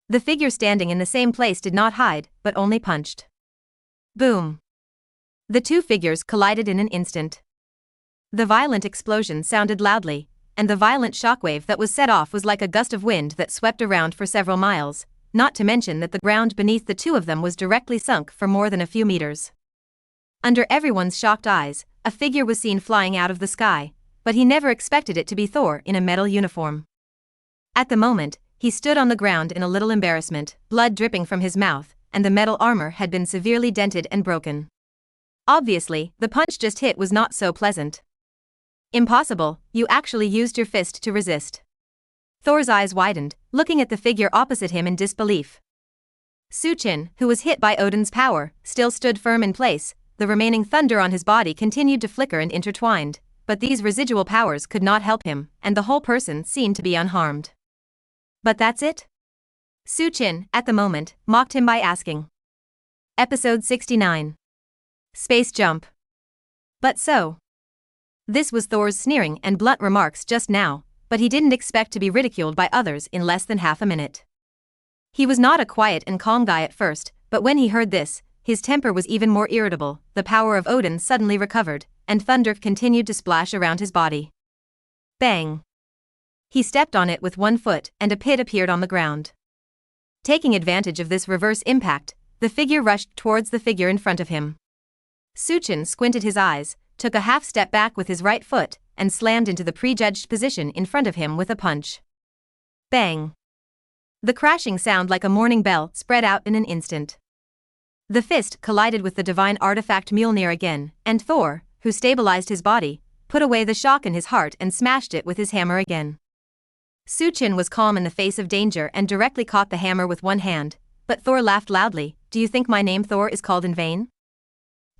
The figure standing in the same place did not hide, but only punched. Boom! The two figures collided in an instant. The violent explosion sounded loudly, and the violent shockwave that was set off was like a gust of wind that swept around for several miles, not to mention that the ground beneath the two of them was directly sunk for more than a few meters. Under everyone's shocked eyes, a figure was seen flying out of the sky, but he never expected it to be Thor in a metal uniform. At the moment, he stood on the ground in a little embarrassment, blood dripping from his mouth, and the metal armor had been severely dented and broken. Obviously, the punch just hit was not so pleasant. "Impossible, you actually used your fist to resist." Thor's eyes widened, looking at the figure opposite him in disbelief. Suchen, who was hit by Odin's power, still stood firm in place. The remaining thunder on his body continued to flicker and intertwined, but these residual powers could not help him, and the whole person seemed to be unharmed. "But that's it?" Suchen, at the moment, mocked him by asking. Episode 69. Space Jump. But so. This was Thor's sneering and blunt remarks just now, but he didn't expect to be ridiculed by others in less than half a minute. He was not a quiet and calm guy at first, but when he heard this, his temper was even more irritable. The power of Odin suddenly recovered, and thunder continued to splash around his body. Bang! He stepped on it with one foot, and a pit appeared on the ground. Taking advantage of this reverse impact, the figure rushed towards the figure in front of him. Suchen squinted his eyes, took a half step back with his right foot, and slammed into the prejudged position in front of him with a punch. Bang! The crashing sound like a morning bell spread out in an instant. The fist collided with the divine artifact Mjolnir again, and Thor, who stabilized his body, put away the shock in his heart and smashed it with his hammer again. Suchin was calm in the face of danger and directly caught the hammer with one hand, but Thor laughed loudly. "Do you think my name Thor is called in vain?"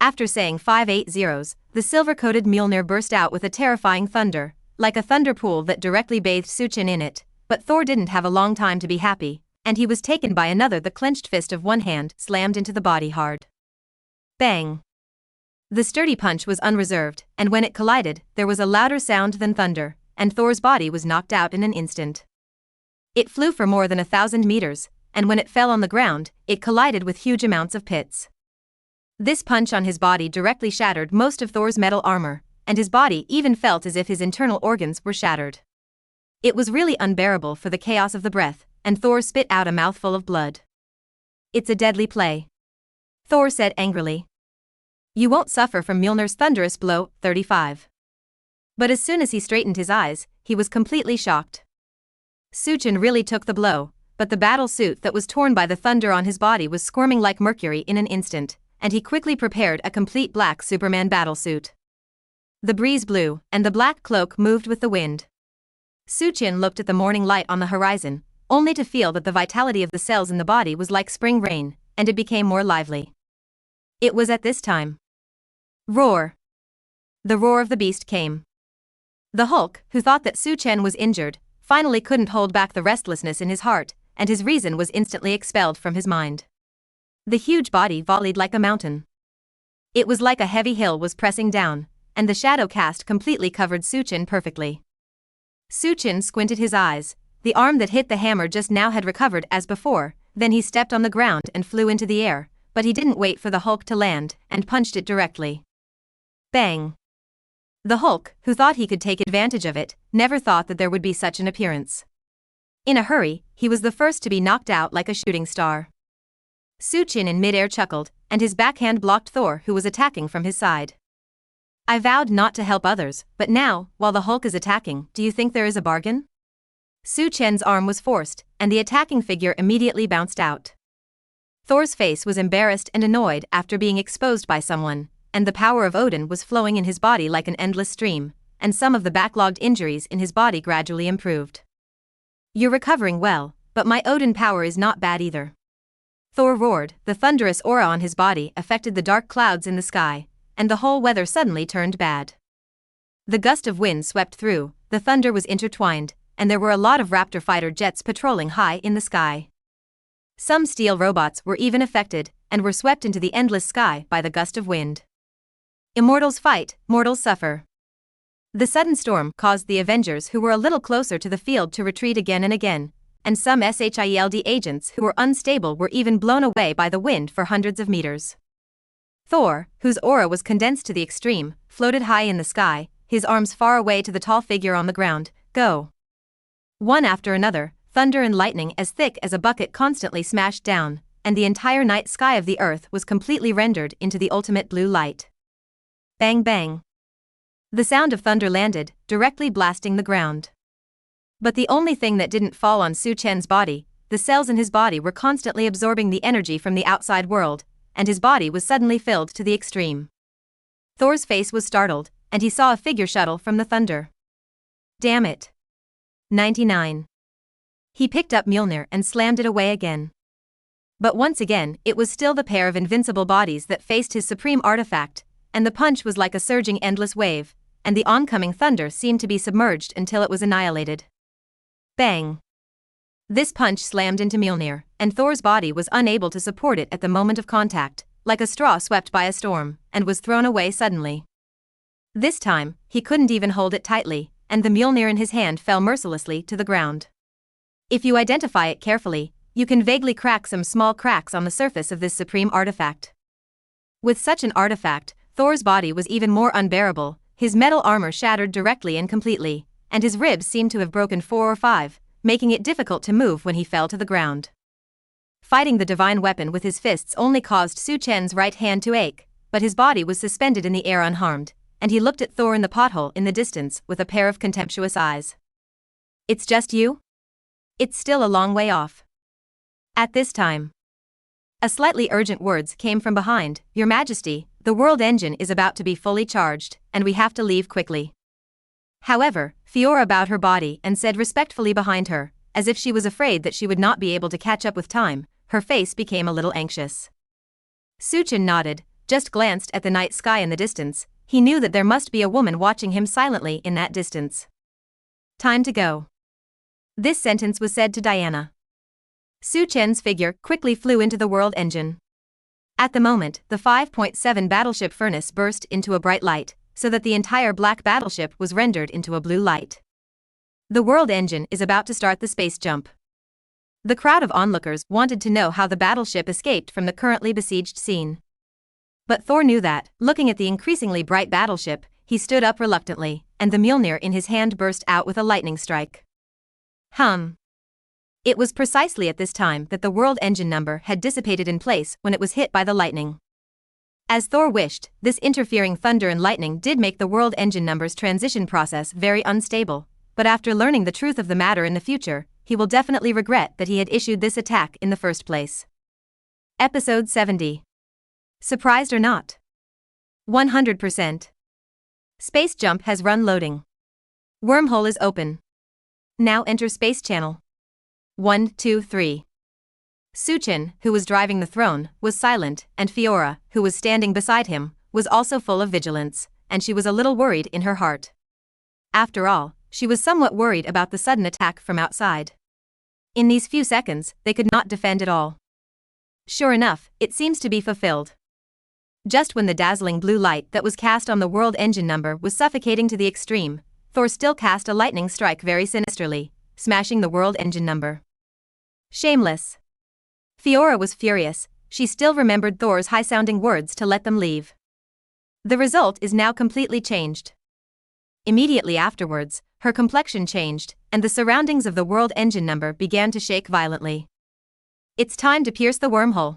After saying 5 zeros, the silver-coated Mjolnir burst out with a terrifying thunder, like a thunder pool that directly bathed Suchin in it, but Thor didn't have a long time to be happy, and he was taken by another. The clenched fist of one hand slammed into the body hard. Bang! The sturdy punch was unreserved, and when it collided, there was a louder sound than thunder, and Thor's body was knocked out in an instant. It flew for more than 1,000 meters, and when it fell on the ground, it collided with huge amounts of pits. This punch on his body directly shattered most of Thor's metal armor, and his body even felt as if his internal organs were shattered. It was really unbearable for the chaos of the breath, and Thor spit out a mouthful of blood. "It's a deadly play," Thor said angrily. "You won't suffer from Mjolnir's thunderous blow." 35. But as soon as he straightened his eyes, he was completely shocked. Suchin really took the blow, but the battle suit that was torn by the thunder on his body was squirming like mercury in an instant, and he quickly prepared a complete black Superman battlesuit. The breeze blew, and the black cloak moved with the wind. Suchin looked at the morning light on the horizon, only to feel that the vitality of the cells in the body was like spring rain, and it became more lively. It was at this time. Roar! The roar of the beast came. The Hulk, who thought that Suchin was injured, finally couldn't hold back the restlessness in his heart, and his reason was instantly expelled from his mind. The huge body volleyed like a mountain. It was like a heavy hill was pressing down, and the shadow cast completely covered Suchin perfectly. Suchin squinted his eyes. The arm that hit the hammer just now had recovered as before, then he stepped on the ground and flew into the air, but he didn't wait for the Hulk to land, and punched it directly. Bang! The Hulk, who thought he could take advantage of it, never thought that there would be such an appearance. In a hurry, he was the first to be knocked out like a shooting star. Suchin in midair chuckled, and his backhand blocked Thor, who was attacking from his side. "I vowed not to help others, but now, while the Hulk is attacking, do you think there is a bargain?" Suchin's arm was forced, and the attacking figure immediately bounced out. Thor's face was embarrassed and annoyed after being exposed by someone, and the power of Odin was flowing in his body like an endless stream, and some of the backlogged injuries in his body gradually improved. "You're recovering well, but my Odin power is not bad either," Thor roared. The thunderous aura on his body affected the dark clouds in the sky, and the whole weather suddenly turned bad. The gust of wind swept through, the thunder was intertwined, and there were a lot of Raptor fighter jets patrolling high in the sky. Some steel robots were even affected, and were swept into the endless sky by the gust of wind. Immortals fight, mortals suffer. The sudden storm caused the Avengers who were a little closer to the field to retreat again and again, and some SHIELD agents who were unstable were even blown away by the wind for hundreds of meters. Thor, whose aura was condensed to the extreme, floated high in the sky, his arms far away to the tall figure on the ground. Go! One after another, thunder and lightning as thick as a bucket constantly smashed down, and the entire night sky of the earth was completely rendered into the ultimate blue light. Bang bang! The sound of thunder landed, directly blasting the ground. But the only thing that didn't fall on Suchin's body, the cells in his body were constantly absorbing the energy from the outside world, and his body was suddenly filled to the extreme. Thor's face was startled, and he saw a figure shuttle from the thunder. Damn it! 99. He picked up Mjolnir and slammed it away again. But once again, it was still the pair of invincible bodies that faced his supreme artifact, and the punch was like a surging endless wave, and the oncoming thunder seemed to be submerged until it was annihilated. Bang! This punch slammed into Mjolnir, and Thor's body was unable to support it at the moment of contact, like a straw swept by a storm, and was thrown away suddenly. This time, he couldn't even hold it tightly, and the Mjolnir in his hand fell mercilessly to the ground. If you identify it carefully, you can vaguely crack some small cracks on the surface of this supreme artifact. With such an artifact, Thor's body was even more unbearable, his metal armor shattered directly and completely, and his ribs seemed to have broken 4 or 5, making it difficult to move when he fell to the ground. Fighting the divine weapon with his fists only caused Suchin's right hand to ache, but his body was suspended in the air unharmed, and he looked at Thor in the pothole in the distance with a pair of contemptuous eyes. "It's just you? It's still a long way off." At this time, a slightly urgent words came from behind. "Your Majesty, the world engine is about to be fully charged, and we have to leave quickly." However, Fiora bowed her body and said respectfully behind her, as if she was afraid that she would not be able to catch up with time. Her face became a little anxious. Suchin nodded, just glanced at the night sky in the distance. He knew that there must be a woman watching him silently in that distance. "Time to go." This sentence was said to Diana. Su Chen's figure quickly flew into the world engine. At the moment, the 5.7 battleship furnace burst into a bright light, so that the entire black battleship was rendered into a blue light. The world engine is about to start the space jump. The crowd of onlookers wanted to know how the battleship escaped from the currently besieged scene. But Thor knew that, looking at the increasingly bright battleship, he stood up reluctantly, and the Mjolnir in his hand burst out with a lightning strike. It was precisely at this time that the world engine number had dissipated in place when it was hit by the lightning. As Thor wished, this interfering thunder and lightning did make the world engine number's transition process very unstable, but after learning the truth of the matter in the future, he will definitely regret that he had issued this attack in the first place. Episode 70. Surprised or not? 100%. Space jump has run loading. Wormhole is open. Now enter space channel. 1, 2, 3. Suchin, who was driving the throne, was silent, and Fiora, who was standing beside him, was also full of vigilance, and she was a little worried in her heart. After all, she was somewhat worried about the sudden attack from outside. In these few seconds, they could not defend at all. Sure enough, it seems to be fulfilled. Just when the dazzling blue light that was cast on the world engine number was suffocating to the extreme, Thor still cast a lightning strike very sinisterly, smashing the world engine number. Shameless. Fiora was furious. She still remembered Thor's high-sounding words to let them leave. The result is now completely changed. Immediately afterwards, her complexion changed, and the surroundings of the world engine number began to shake violently. It's time to pierce the wormhole.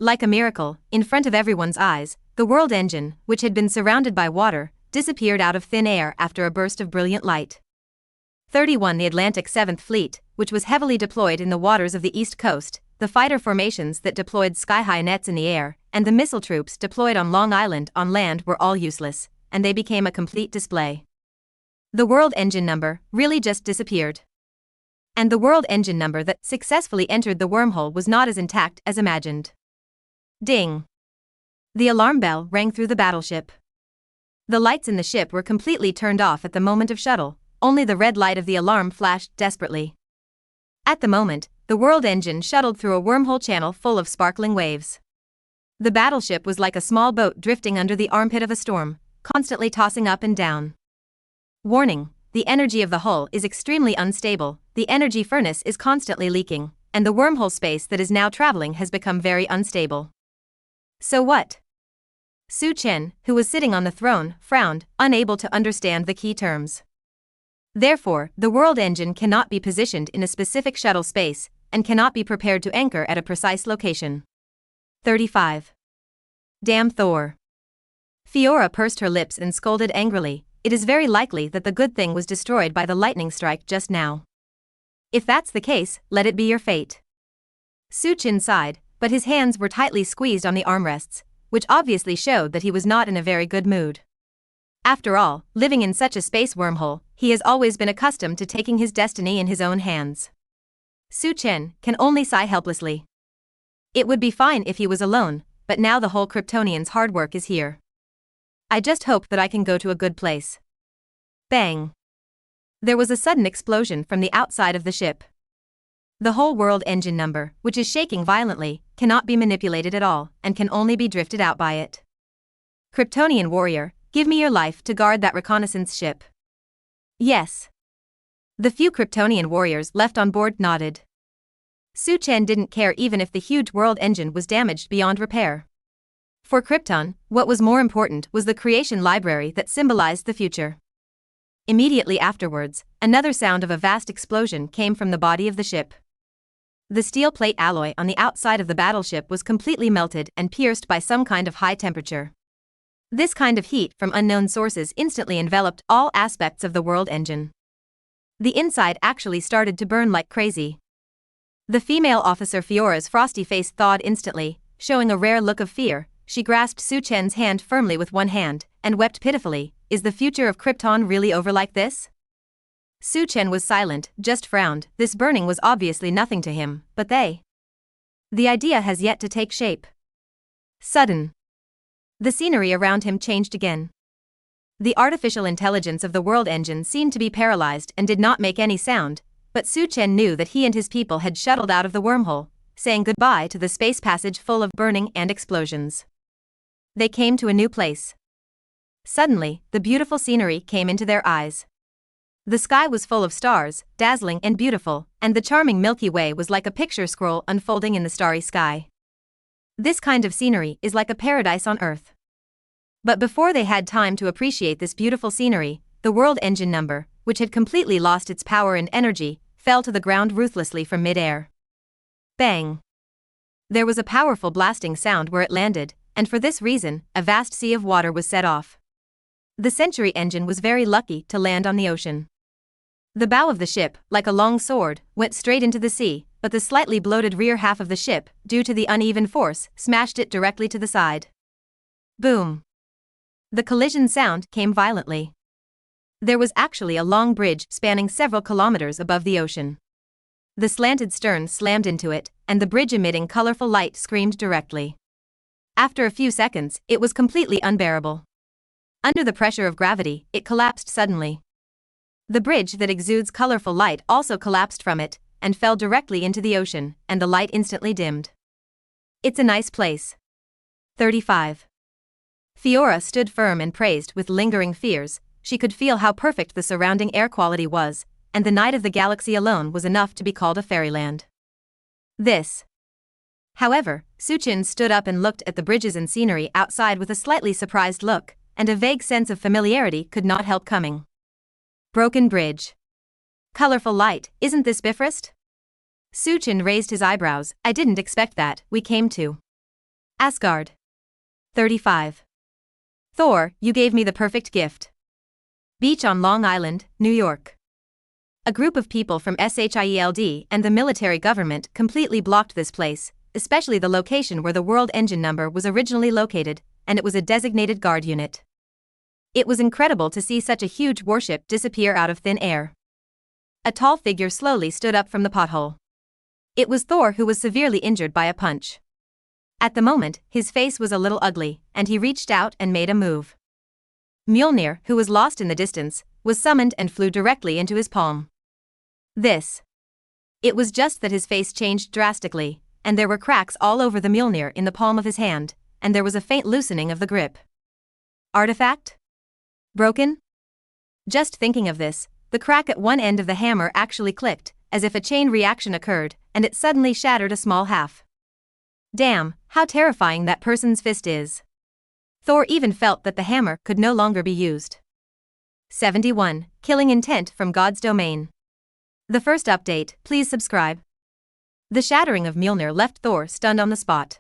Like a miracle, in front of everyone's eyes, the world engine, which had been surrounded by water, disappeared out of thin air after a burst of brilliant light. 31 The Atlantic 7th Fleet, which was heavily deployed in the waters of the East Coast, the fighter formations that deployed sky-high nets in the air, and the missile troops deployed on Long Island on land were all useless, and they became a complete display. The world engine number really just disappeared. And the world engine number that successfully entered the wormhole was not as intact as imagined. Ding! The alarm bell rang through the battleship. The lights in the ship were completely turned off at the moment of shuttle, only the red light of the alarm flashed desperately. At the moment, the world engine shuttled through a wormhole channel full of sparkling waves. The battleship was like a small boat drifting under the armpit of a storm, constantly tossing up and down. Warning: the energy of the hull is extremely unstable, the energy furnace is constantly leaking, and the wormhole space that is now traveling has become very unstable. So what? Su Chen, who was sitting on the throne, frowned, unable to understand the key terms. Therefore, the world engine cannot be positioned in a specific shuttle space, and cannot be prepared to anchor at a precise location. 35. Damn Thor. Fiora pursed her lips and scolded angrily. It is very likely that the good thing was destroyed by the lightning strike just now. If that's the case, let it be your fate. Su Chin sighed, but his hands were tightly squeezed on the armrests, which obviously showed that he was not in a very good mood. After all, living in such a space wormhole, he has always been accustomed to taking his destiny in his own hands. Su Chen can only sigh helplessly. It would be fine if he was alone, but now the whole Kryptonian's hard work is here. I just hope that I can go to a good place. Bang! There was a sudden explosion from the outside of the ship. The whole world engine number, which is shaking violently, cannot be manipulated at all, and can only be drifted out by it. Kryptonian warrior, give me your life to guard that reconnaissance ship. Yes. The few Kryptonian warriors left on board nodded. Su Chen didn't care even if the huge world engine was damaged beyond repair. For Krypton, what was more important was the creation library that symbolized the future. Immediately afterwards, another sound of a vast explosion came from the body of the ship. The steel plate alloy on the outside of the battleship was completely melted and pierced by some kind of high temperature. This kind of heat from unknown sources instantly enveloped all aspects of the world engine. The inside actually started to burn like crazy. The female officer Fiora's frosty face thawed instantly, showing a rare look of fear. She grasped Su Chen's hand firmly with one hand, and wept pitifully. Is the future of Krypton really over like this? Su Chen was silent, just frowned. This burning was obviously nothing to him, but the idea has yet to take shape. Sudden. The scenery around him changed again. The artificial intelligence of the world engine seemed to be paralyzed and did not make any sound, but Su Chen knew that he and his people had shuttled out of the wormhole, saying goodbye to the space passage full of burning and explosions. They came to a new place. Suddenly, the beautiful scenery came into their eyes. The sky was full of stars, dazzling and beautiful, and the charming Milky Way was like a picture scroll unfolding in the starry sky. This kind of scenery is like a paradise on Earth. But before they had time to appreciate this beautiful scenery, the world engine number, which had completely lost its power and energy, fell to the ground ruthlessly from mid-air. Bang! There was a powerful blasting sound where it landed, and for this reason, a vast sea of water was set off. The Century engine was very lucky to land on the ocean. The bow of the ship, like a long sword, went straight into the sea, but the slightly bloated rear half of the ship, due to the uneven force, smashed it directly to the side. Boom! The collision sound came violently. There was actually a long bridge spanning several kilometers above the ocean. The slanted stern slammed into it, and the bridge emitting colorful light screamed directly. After a few seconds, it was completely unbearable. Under the pressure of gravity, it collapsed suddenly. The bridge that exudes colorful light also collapsed from it, and fell directly into the ocean, and the light instantly dimmed. It's a nice place. 35. Fiora stood firm and praised with lingering fears. She could feel how perfect the surrounding air quality was, and the night of the galaxy alone was enough to be called a fairyland. This. However, Su Chen stood up and looked at the bridges and scenery outside with a slightly surprised look, and a vague sense of familiarity could not help coming. Broken bridge. Colorful light, isn't this Bifrost? Su Chen raised his eyebrows. I didn't expect that. We came to Asgard. 35. Thor, you gave me the perfect gift. Beach on Long Island, New York. A group of people from SHIELD and the military government completely blocked this place, especially the location where the world engine number was originally located, and it was a designated guard unit. It was incredible to see such a huge warship disappear out of thin air. A tall figure slowly stood up from the pothole. It was Thor, who was severely injured by a punch. At the moment, his face was a little ugly, and he reached out and made a move. Mjolnir, who was lost in the distance, was summoned and flew directly into his palm. It was just that his face changed drastically, and there were cracks all over the Mjolnir in the palm of his hand, and there was a faint loosening of the grip. Artifact? Broken? Just thinking of this, the crack at one end of the hammer actually clicked, as if a chain reaction occurred, and it suddenly shattered a small half. Damn, how terrifying that person's fist is. Thor even felt that the hammer could no longer be used. 71. Killing intent from God's domain. The first update, please subscribe. The shattering of Mjolnir left Thor stunned on the spot.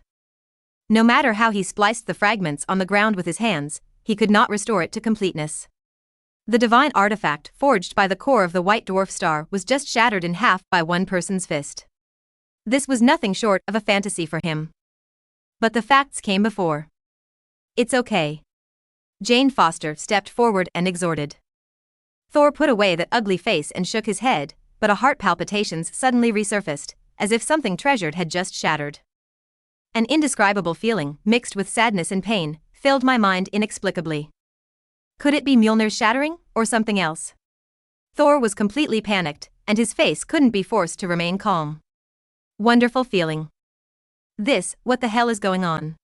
No matter how he spliced the fragments on the ground with his hands, he could not restore it to completeness. The divine artifact forged by the core of the white dwarf star was just shattered in half by one person's fist. This was nothing short of a fantasy for him. But the facts came before. It's okay. Jane Foster stepped forward and exhorted. Thor put away that ugly face and shook his head, but a heart palpitations suddenly resurfaced, as if something treasured had just shattered. An indescribable feeling, mixed with sadness and pain, filled my mind inexplicably. Could it be Mjolnir's shattering, or something else? Thor was completely panicked, and his face couldn't be forced to remain calm. Wonderful feeling. What the hell is going on?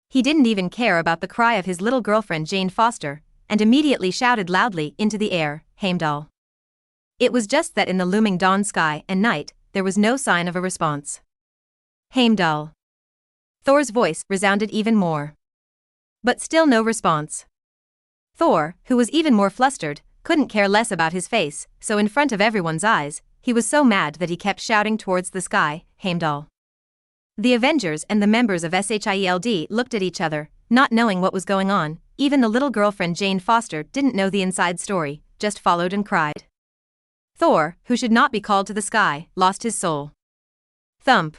He didn't even care about the cry of his little girlfriend Jane Foster, and immediately shouted loudly into the air, Heimdall. It was just that in the looming dawn sky and night, there was no sign of a response. Heimdall. Thor's voice resounded even more. But still no response. Thor, who was even more flustered, couldn't care less about his face, so in front of everyone's eyes, he was so mad that he kept shouting towards the sky, Heimdall. The Avengers and the members of SHIELD looked at each other, not knowing what was going on. even the little girlfriend Jane Foster didn't know the inside story, just followed and cried. Thor, who should not be called to the sky, lost his soul. Thump.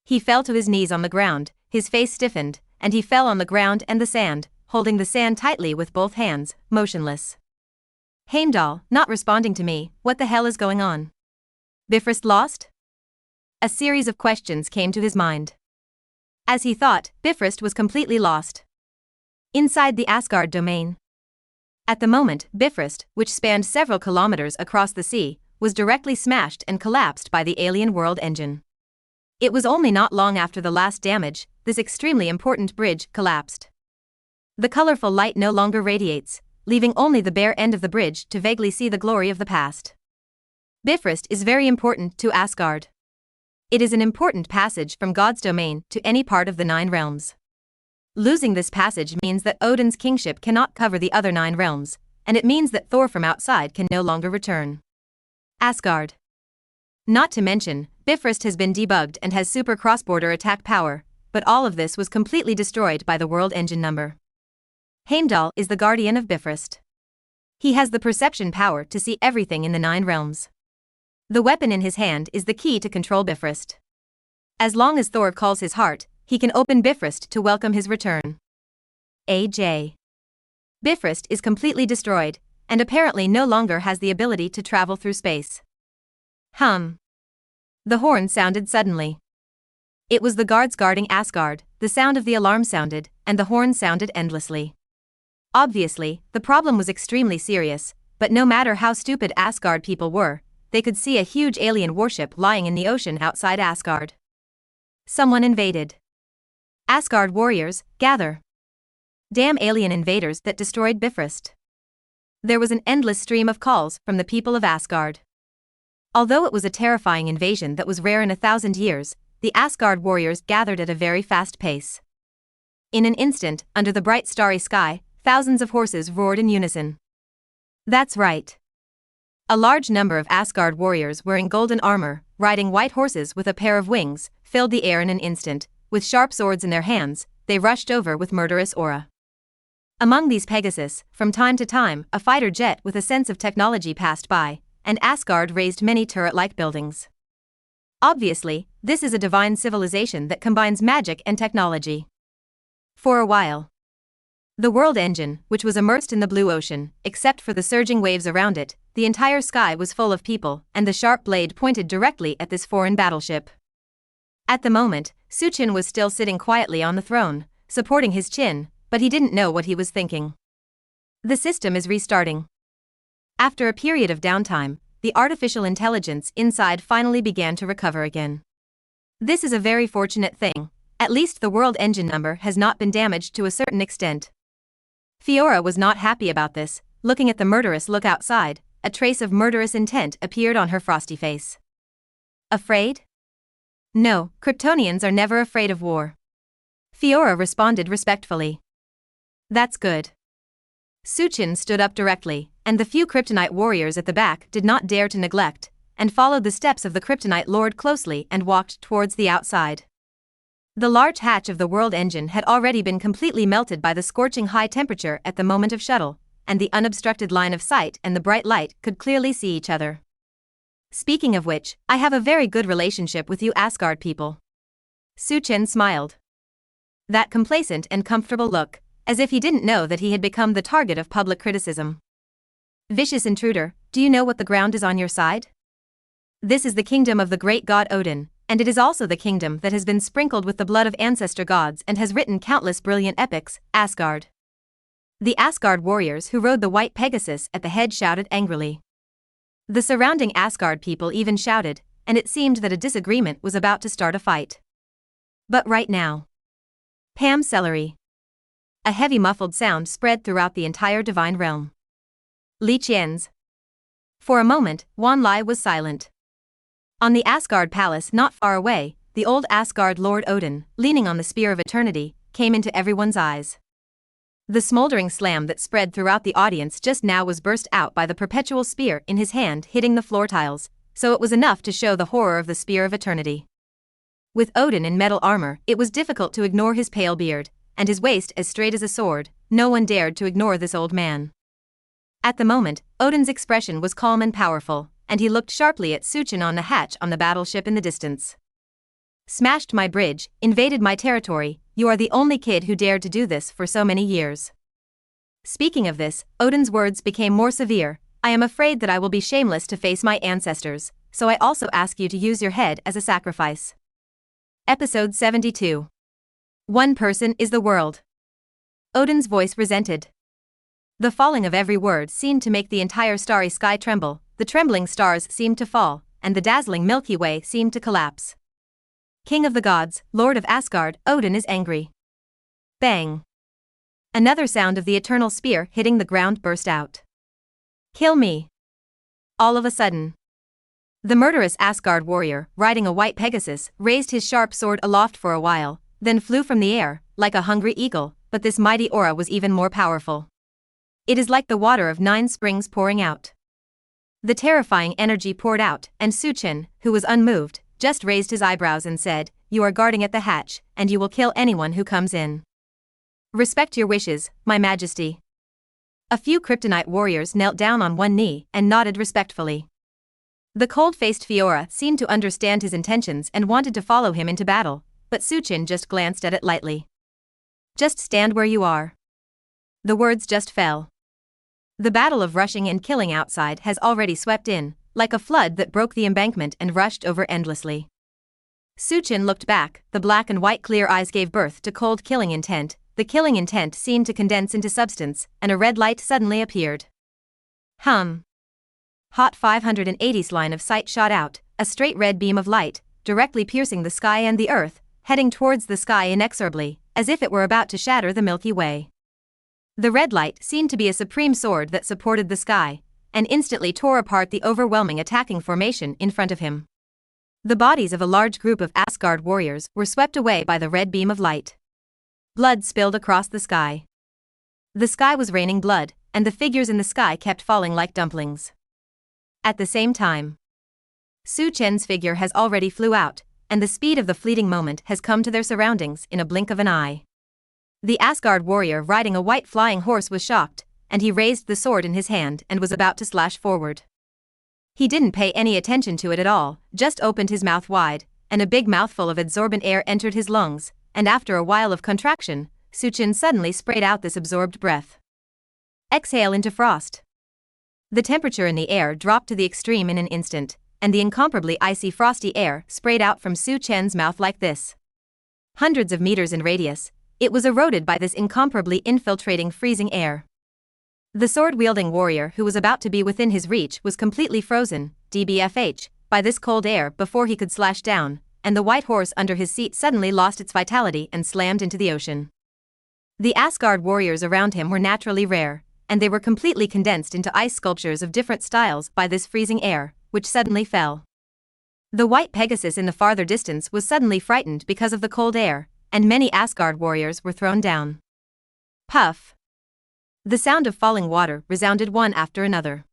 He fell to his knees on the ground, his face stiffened, and he fell on the ground and the sand, holding the sand tightly with both hands, motionless. Heimdall, not responding to me, what the hell is going on? Bifrost lost? A series of questions came to his mind. As he thought, Bifrost was completely lost. Inside the Asgard domain. At the moment, Bifrost, which spanned several kilometers across the sea, was directly smashed and collapsed by the alien world engine. It was only not long after the last damage, this extremely important bridge collapsed. The colorful light no longer radiates, leaving only the bare end of the bridge to vaguely see the glory of the past. Bifrost is very important to Asgard. It is an important passage from God's domain to any part of the 9 realms. Losing this passage means that Odin's kingship cannot cover the other 9 realms, and it means that Thor from outside can no longer return. Asgard. Not to mention, Bifrost has been debugged and has super cross-border attack power, but all of this was completely destroyed by the world engine number. Heimdall is the guardian of Bifrost. He has the perception power to see everything in the 9 realms. The weapon in his hand is the key to control Bifrost. As long as Thor calls his heart, he can open Bifrost to welcome his return. AJ. Bifrost is completely destroyed, and apparently no longer has the ability to travel through space. The horn sounded suddenly. It was the guards guarding Asgard, the sound of the alarm sounded, and the horn sounded endlessly. Obviously, the problem was extremely serious, but no matter how stupid Asgard people were, they could see a huge alien warship lying in the ocean outside Asgard. Someone invaded. Asgard warriors, gather. Damn alien invaders that destroyed Bifrost. There was an endless stream of calls from the people of Asgard. Although it was a terrifying invasion that was rare in 1,000 years, the Asgard warriors gathered at a very fast pace. In an instant, under the bright starry sky, thousands of horses roared in unison. That's right. A large number of Asgard warriors wearing golden armor, riding white horses with a pair of wings, filled the air in an instant. With sharp swords in their hands, they rushed over with murderous aura. Among these Pegasus, from time to time, a fighter jet with a sense of technology passed by, and Asgard raised many turret-like buildings. Obviously, this is a divine civilization that combines magic and technology. For a while, the world engine, which was immersed in the blue ocean, except for the surging waves around it, the entire sky was full of people, and the sharp blade pointed directly at this foreign battleship. At the moment, Suchin was still sitting quietly on the throne, supporting his chin, but he didn't know what he was thinking. The system is restarting. After a period of downtime, the artificial intelligence inside finally began to recover again. This is a very fortunate thing, at least the world engine number has not been damaged to a certain extent. Fiora was not happy about this, looking at the murderous look outside, a trace of murderous intent appeared on her frosty face. Afraid? No, Kryptonians are never afraid of war. Fiora responded respectfully. That's good. Suchin stood up directly, and the few Kryptonite warriors at the back did not dare to neglect, and followed the steps of the Kryptonite Lord closely and walked towards the outside. The large hatch of the world engine had already been completely melted by the scorching high temperature at the moment of shuttle, and the unobstructed line of sight and the bright light could clearly see each other. Speaking of which, I have a very good relationship with you Asgard people. Suchin smiled. That complacent and comfortable look, as if he didn't know that he had become the target of public criticism. Vicious intruder, do you know what the ground is on your side? This is the kingdom of the great god Odin, and it is also the kingdom that has been sprinkled with the blood of ancestor gods and has written countless brilliant epics, Asgard. The Asgard warriors who rode the white Pegasus at the head shouted angrily. The surrounding Asgard people even shouted, and it seemed that a disagreement was about to start a fight. But right now. Pam celery. A heavy muffled sound spread throughout the entire divine realm. Li Qian's. For a moment, Wan Lai was silent. On the Asgard palace not far away, the old Asgard Lord Odin, leaning on the Spear of Eternity, came into everyone's eyes. The smoldering slam that spread throughout the audience just now was burst out by the perpetual spear in his hand hitting the floor tiles, so it was enough to show the horror of the Spear of Eternity. With Odin in metal armor, it was difficult to ignore his pale beard, and his waist as straight as a sword, no one dared to ignore this old man. At the moment, Odin's expression was calm and powerful, and he looked sharply at Suchin on the hatch on the battleship in the distance. Smashed my bridge, invaded my territory, you are the only kid who dared to do this for so many years. Speaking of this, Odin's words became more severe. I am afraid that I will be shameless to face my ancestors, so I also ask you to use your head as a sacrifice. Episode 72. One person is the world. Odin's voice resented. The falling of every word seemed to make the entire starry sky tremble, the trembling stars seemed to fall, and the dazzling Milky Way seemed to collapse. King of the gods, Lord of Asgard, Odin is angry. Bang! Another sound of the eternal spear hitting the ground burst out. Kill me! All of a sudden. The murderous Asgard warrior, riding a white Pegasus, raised his sharp sword aloft for a while, then flew from the air, like a hungry eagle, but this mighty aura was even more powerful. It is like the water of 9 springs pouring out. The terrifying energy poured out, and Suchin, who was unmoved, just raised his eyebrows and said, "You are guarding at the hatch, and you will kill anyone who comes in. Respect your wishes, my majesty." A few Kryptonite warriors knelt down on one knee and nodded respectfully. The cold-faced Fiora seemed to understand his intentions and wanted to follow him into battle, but Suchin just glanced at it lightly. "Just stand where you are." The words just fell. The battle of rushing and killing outside has already swept in, like a flood that broke the embankment and rushed over endlessly. Suchin looked back, the black and white clear eyes gave birth to cold killing intent, the killing intent seemed to condense into substance, and a red light suddenly appeared. Hot 580's line of sight shot out, a straight red beam of light, directly piercing the sky and the earth, heading towards the sky inexorably, as if it were about to shatter the Milky Way. The red light seemed to be a supreme sword that supported the sky, and instantly tore apart the overwhelming attacking formation in front of him. The bodies of a large group of Asgard warriors were swept away by the red beam of light. Blood spilled across the sky. The sky was raining blood, and the figures in the sky kept falling like dumplings. At the same time, Suchin's figure has already flew out, and the speed of the fleeting moment has come to their surroundings in a blink of an eye. The Asgard warrior riding a white flying horse was shocked, and he raised the sword in his hand and was about to slash forward. He didn't pay any attention to it at all, just opened his mouth wide, and a big mouthful of absorbent air entered his lungs, and after a while of contraction, Suchin suddenly sprayed out this absorbed breath. Exhale into frost. The temperature in the air dropped to the extreme in an instant, and the incomparably icy frosty air sprayed out from Suchin's mouth like this. Hundreds of meters in radius, it was eroded by this incomparably infiltrating freezing air. The sword-wielding warrior who was about to be within his reach was completely frozen, DBFH, by this cold air before he could slash down, and the white horse under his seat suddenly lost its vitality and slammed into the ocean. The Asgard warriors around him were naturally rare, and they were completely condensed into ice sculptures of different styles by this freezing air, which suddenly fell. The white Pegasus in the farther distance was suddenly frightened because of the cold air, and many Asgard warriors were thrown down. Puff! The sound of falling water resounded one after another.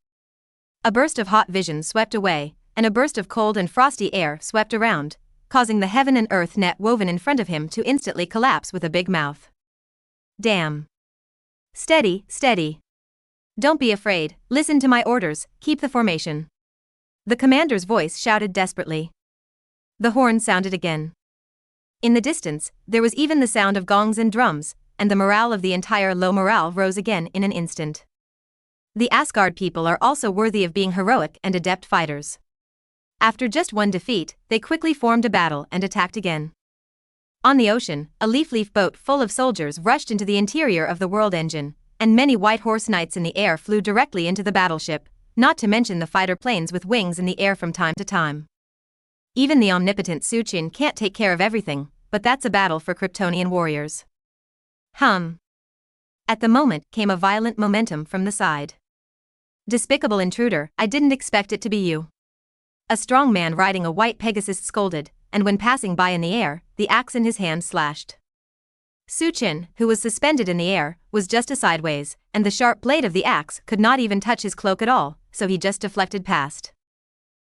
A burst of hot vision swept away, and a burst of cold and frosty air swept around, causing the heaven and earth net woven in front of him to instantly collapse with a big mouth. Damn! Steady, steady. Don't be afraid, listen to my orders, keep the formation. The commander's voice shouted desperately. The horn sounded again. In the distance, there was even the sound of gongs and drums, and the morale of the entire low morale rose again in an instant. The Asgard people are also worthy of being heroic and adept fighters. After just one defeat, they quickly formed a battle and attacked again. On the ocean, a leaf boat full of soldiers rushed into the interior of the world engine, and many white horse knights in the air flew directly into the battleship, not to mention the fighter planes with wings in the air from time to time. Even the omnipotent Suchin can't take care of everything, but that's a battle for Kryptonian warriors. At the moment came a violent momentum from the side. Despicable intruder, I didn't expect it to be you. A strong man riding a white Pegasus scolded, and when passing by in the air, the axe in his hand slashed. Suchin, who was suspended in the air, was just sideways, and the sharp blade of the axe could not even touch his cloak at all, so he just deflected past.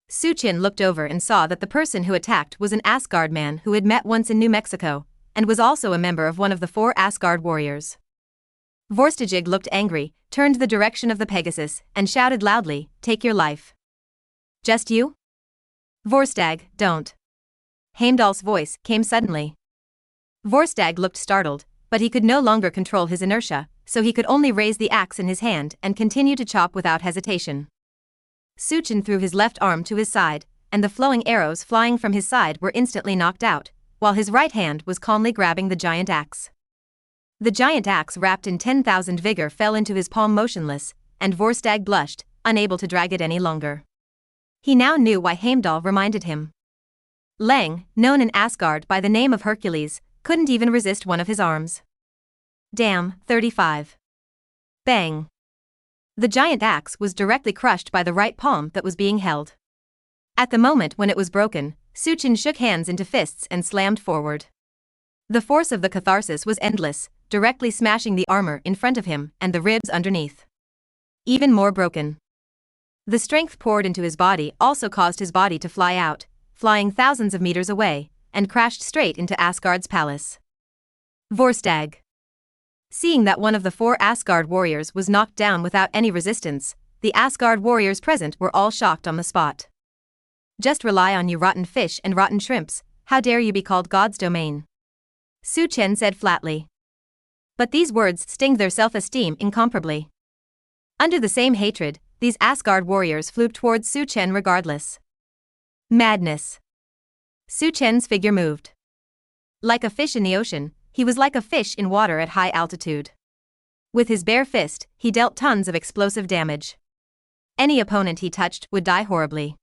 Suchin looked over and saw that the person who attacked was an Asgard man who had met once in New Mexico, and was also a member of one of the 4 Asgard warriors. Vortigig looked angry, turned the direction of the Pegasus, and shouted loudly, "Take your life." "Just you?" "Vorstag, don't." Heimdall's voice came suddenly. Vorstag looked startled, but he could no longer control his inertia, so he could only raise the axe in his hand and continue to chop without hesitation. Suchin threw his left arm to his side, and the flowing arrows flying from his side were instantly knocked out, while his right hand was calmly grabbing the giant axe. The giant axe wrapped in 10,000 vigor fell into his palm motionless, and Vorstag blushed, unable to drag it any longer. He now knew why Heimdall reminded him. Lang, known in Asgard by the name of Hercules, couldn't even resist one of his arms. Damn, 35. Bang. The giant axe was directly crushed by the right palm that was being held. At the moment when it was broken, Suchin shook hands into fists and slammed forward. The force of the catharsis was endless, directly smashing the armor in front of him and the ribs underneath. Even more broken. The strength poured into his body also caused his body to fly out, flying thousands of meters away, and crashed straight into Asgard's palace. Vorstag. Seeing that one of the 4 Asgard warriors was knocked down without any resistance, the Asgard warriors present were all shocked on the spot. "Just rely on you rotten fish and rotten shrimps, how dare you be called God's domain?" Suchen said flatly. But these words stinged their self-esteem incomparably. Under the same hatred, these Asgard warriors flew towards Suchen regardless. Madness. Suchen's figure moved. Like a fish in the ocean, he was like a fish in water at high altitude. With his bare fist, he dealt tons of explosive damage. Any opponent he touched would die horribly.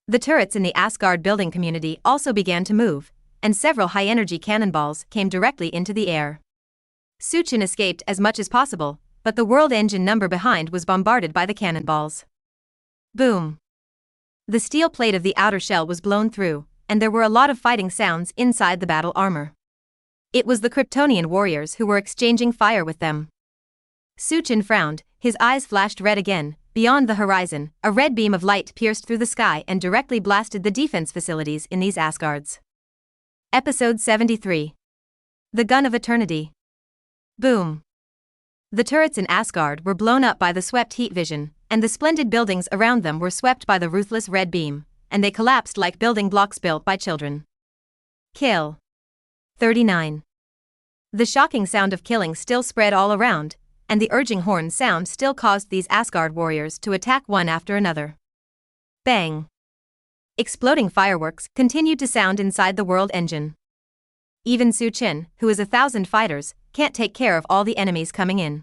The turrets in the Asgard building community also began to move, and several high-energy cannonballs came directly into the air. Suchen escaped as much as possible, but the world engine number behind was bombarded by the cannonballs. Boom. The steel plate of the outer shell was blown through, and there were a lot of fighting sounds inside the battle armor. It was the Kryptonian warriors who were exchanging fire with them. Suchen frowned, his eyes flashed red again. Beyond the horizon, a red beam of light pierced through the sky and directly blasted the defense facilities in these Asgards. Episode 73. The Gun of Eternity. Boom. The turrets in Asgard were blown up by the swept heat vision, and the splendid buildings around them were swept by the ruthless red beam, and they collapsed like building blocks built by children. Kill. 39. The shocking sound of killing still spread all around, and the urging horn sound still caused these Asgard warriors to attack one after another. Bang. Exploding fireworks continued to sound inside the world engine. Even Suchen, who is 1,000 fighters, can't take care of all the enemies coming in.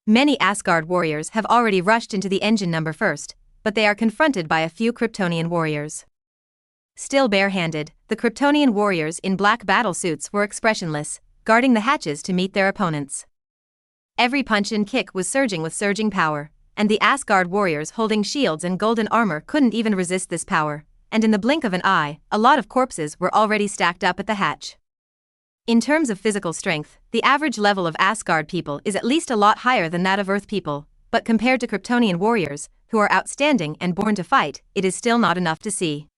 Many Asgard warriors have already rushed into the engine number first, but they are confronted by a few Kryptonian warriors. Still barehanded, the Kryptonian warriors in black battle suits were expressionless, guarding the hatches to meet their opponents. Every punch and kick was surging with surging power, and the Asgard warriors holding shields and golden armor couldn't even resist this power, and in the blink of an eye, a lot of corpses were already stacked up at the hatch. In terms of physical strength, the average level of Asgard people is at least a lot higher than that of Earth people, but compared to Kryptonian warriors, who are outstanding and born to fight, it is still not enough to see.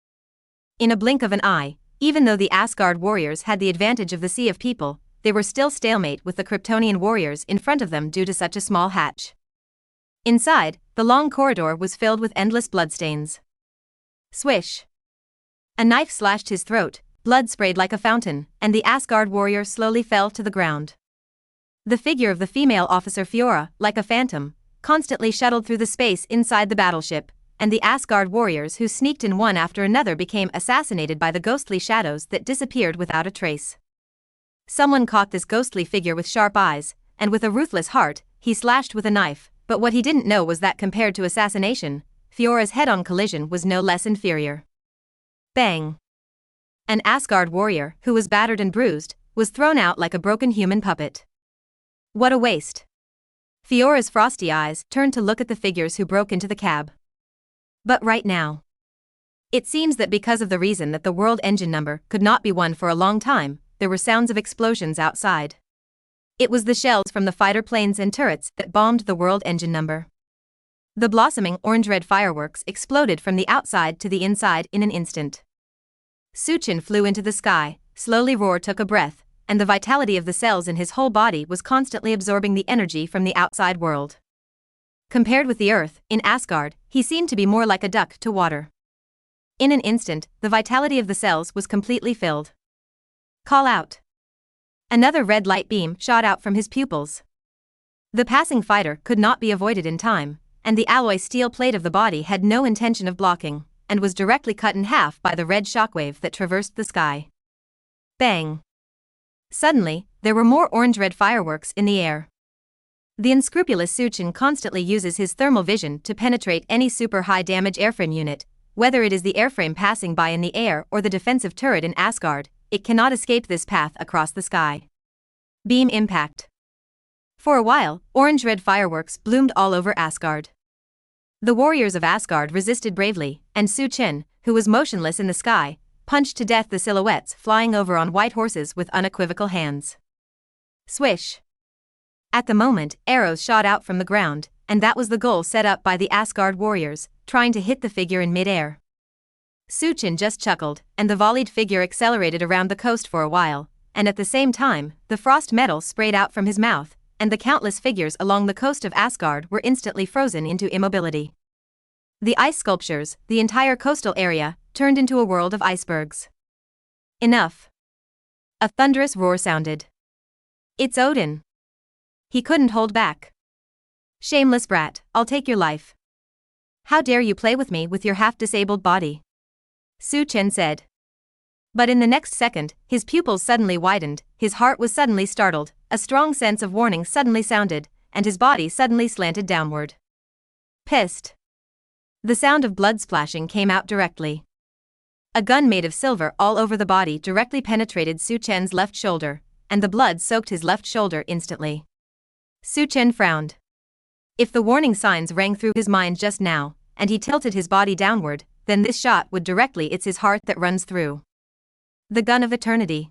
In a blink of an eye, even though the Asgard warriors had the advantage of the sea of people, they were still stalemate with the Kryptonian warriors in front of them due to such a small hatch. Inside, the long corridor was filled with endless bloodstains. Swish. A knife slashed his throat, blood sprayed like a fountain, and the Asgard warrior slowly fell to the ground. The figure of the female officer Fiora, like a phantom, constantly shuttled through the space inside the battleship, and the Asgard warriors who sneaked in one after another became assassinated by the ghostly shadows that disappeared without a trace. Someone caught this ghostly figure with sharp eyes, and with a ruthless heart, he slashed with a knife, but what he didn't know was that compared to assassination, Fiora's head-on collision was no less inferior. Bang. An Asgard warrior, who was battered and bruised, was thrown out like a broken human puppet. What a waste. Fiora's frosty eyes turned to look at the figures who broke into the cab. But right now, it seems that because of the reason that the world engine number could not be won for a long time, there were sounds of explosions outside. It was the shells from the fighter planes and turrets that bombed the world engine number. The blossoming orange-red fireworks exploded from the outside to the inside in an instant. Suchen flew into the sky, slowly. Roar took a breath, and the vitality of the cells in his whole body was constantly absorbing the energy from the outside world. Compared with the earth, in Asgard, he seemed to be more like a duck to water. In an instant, the vitality of the cells was completely filled. Call out. Another red light beam shot out from his pupils. The passing fighter could not be avoided in time, and the alloy steel plate of the body had no intention of blocking, and was directly cut in half by the red shockwave that traversed the sky. Bang! Suddenly, there were more orange-red fireworks in the air. The unscrupulous Suchin constantly uses his thermal vision to penetrate any super high-damage airframe unit, whether it is the airframe passing by in the air or the defensive turret in Asgard. It cannot escape this path across the sky. Beam impact. For a while, orange-red fireworks bloomed all over Asgard. The warriors of Asgard resisted bravely, and Suchin, who was motionless in the sky, punched to death the silhouettes flying over on white horses with unequivocal hands. Swish! At the moment, arrows shot out from the ground, and that was the goal set up by the Asgard warriors, trying to hit the figure in mid-air. Suchin just chuckled, and the volleyed figure accelerated around the coast for a while, and at the same time, the frost metal sprayed out from his mouth, and the countless figures along the coast of Asgard were instantly frozen into immobility. The ice sculptures, the entire coastal area, turned into a world of icebergs. Enough! A thunderous roar sounded. It's Odin! He couldn't hold back. Shameless brat, I'll take your life. How dare you play with me with your half-disabled body? Suchin said. But in the next second, his pupils suddenly widened, his heart was suddenly startled, a strong sense of warning suddenly sounded, and his body suddenly slanted downward. Pissed. The sound of blood splashing came out directly. A gun made of silver all over the body directly penetrated Suchin's left shoulder, and the blood soaked his left shoulder instantly. Suchin frowned. If the warning signs rang through his mind just now, and he tilted his body downward, then this shot would directly hit his heart that runs through. The gun of eternity.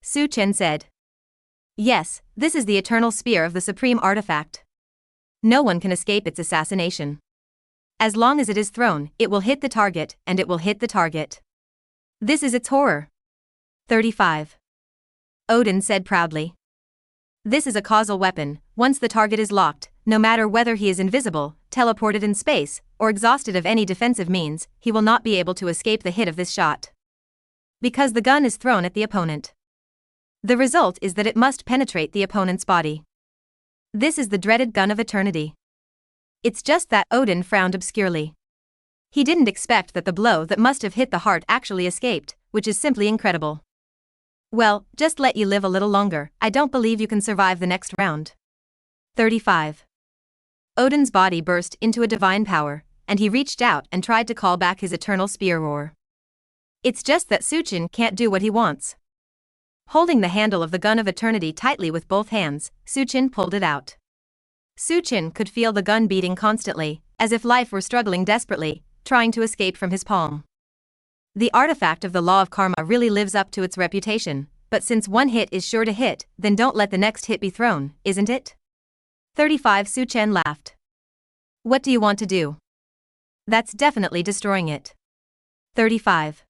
Suchin said. Yes, this is the eternal spear of the supreme artifact. No one can escape its assassination. As long as it is thrown, it will hit the target, and it will hit the target. This is its horror. 35. Odin said proudly. This is a causal weapon. Once the target is locked, no matter whether he is invisible, teleported in space, or exhausted of any defensive means, he will not be able to escape the hit of this shot. Because the gun is thrown at the opponent. The result is that it must penetrate the opponent's body. This is the dreaded gun of eternity. It's just that Odin frowned obscurely. He didn't expect that the blow that must have hit the heart actually escaped, which is simply incredible. Well, just let you live a little longer, I don't believe you can survive the next round. 35. Odin's body burst into a divine power, and he reached out and tried to call back his eternal spear roar. It's just that Suchin can't do what he wants. Holding the handle of the gun of eternity tightly with both hands, Suchin pulled it out. Suchin could feel the gun beating constantly, as if life were struggling desperately, trying to escape from his palm. The artifact of the law of karma really lives up to its reputation, but since one hit is sure to hit, then don't let the next hit be thrown, isn't it? 35. Suchin laughed. What do you want to do? That's definitely destroying it. 35.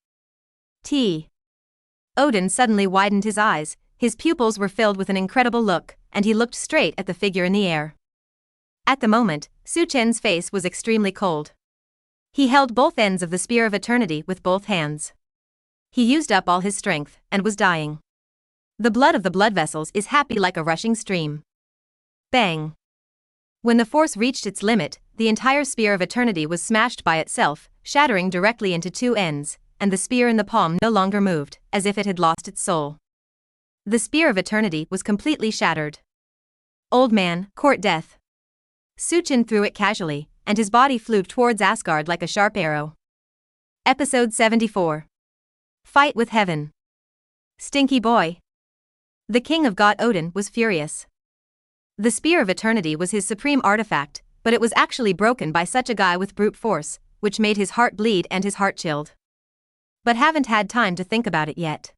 Odin suddenly widened his eyes, his pupils were filled with an incredible look, and he looked straight at the figure in the air. At the moment, Suchin's face was extremely cold. He held both ends of the spear of eternity with both hands. He used up all his strength, and was dying. The blood of the blood vessels is happy like a rushing stream. Bang! When the force reached its limit, the entire spear of eternity was smashed by itself, shattering directly into two ends, and the spear in the palm no longer moved, as if it had lost its soul. The spear of eternity was completely shattered. Old man, court death. Suchin threw it casually, and his body flew towards Asgard like a sharp arrow. Episode 74. Fight with Heaven. Stinky boy. The king of God Odin was furious. The spear of eternity was his supreme artifact, but it was actually broken by such a guy with brute force, which made his heart bleed and his heart chilled. But haven't had time to think about it yet.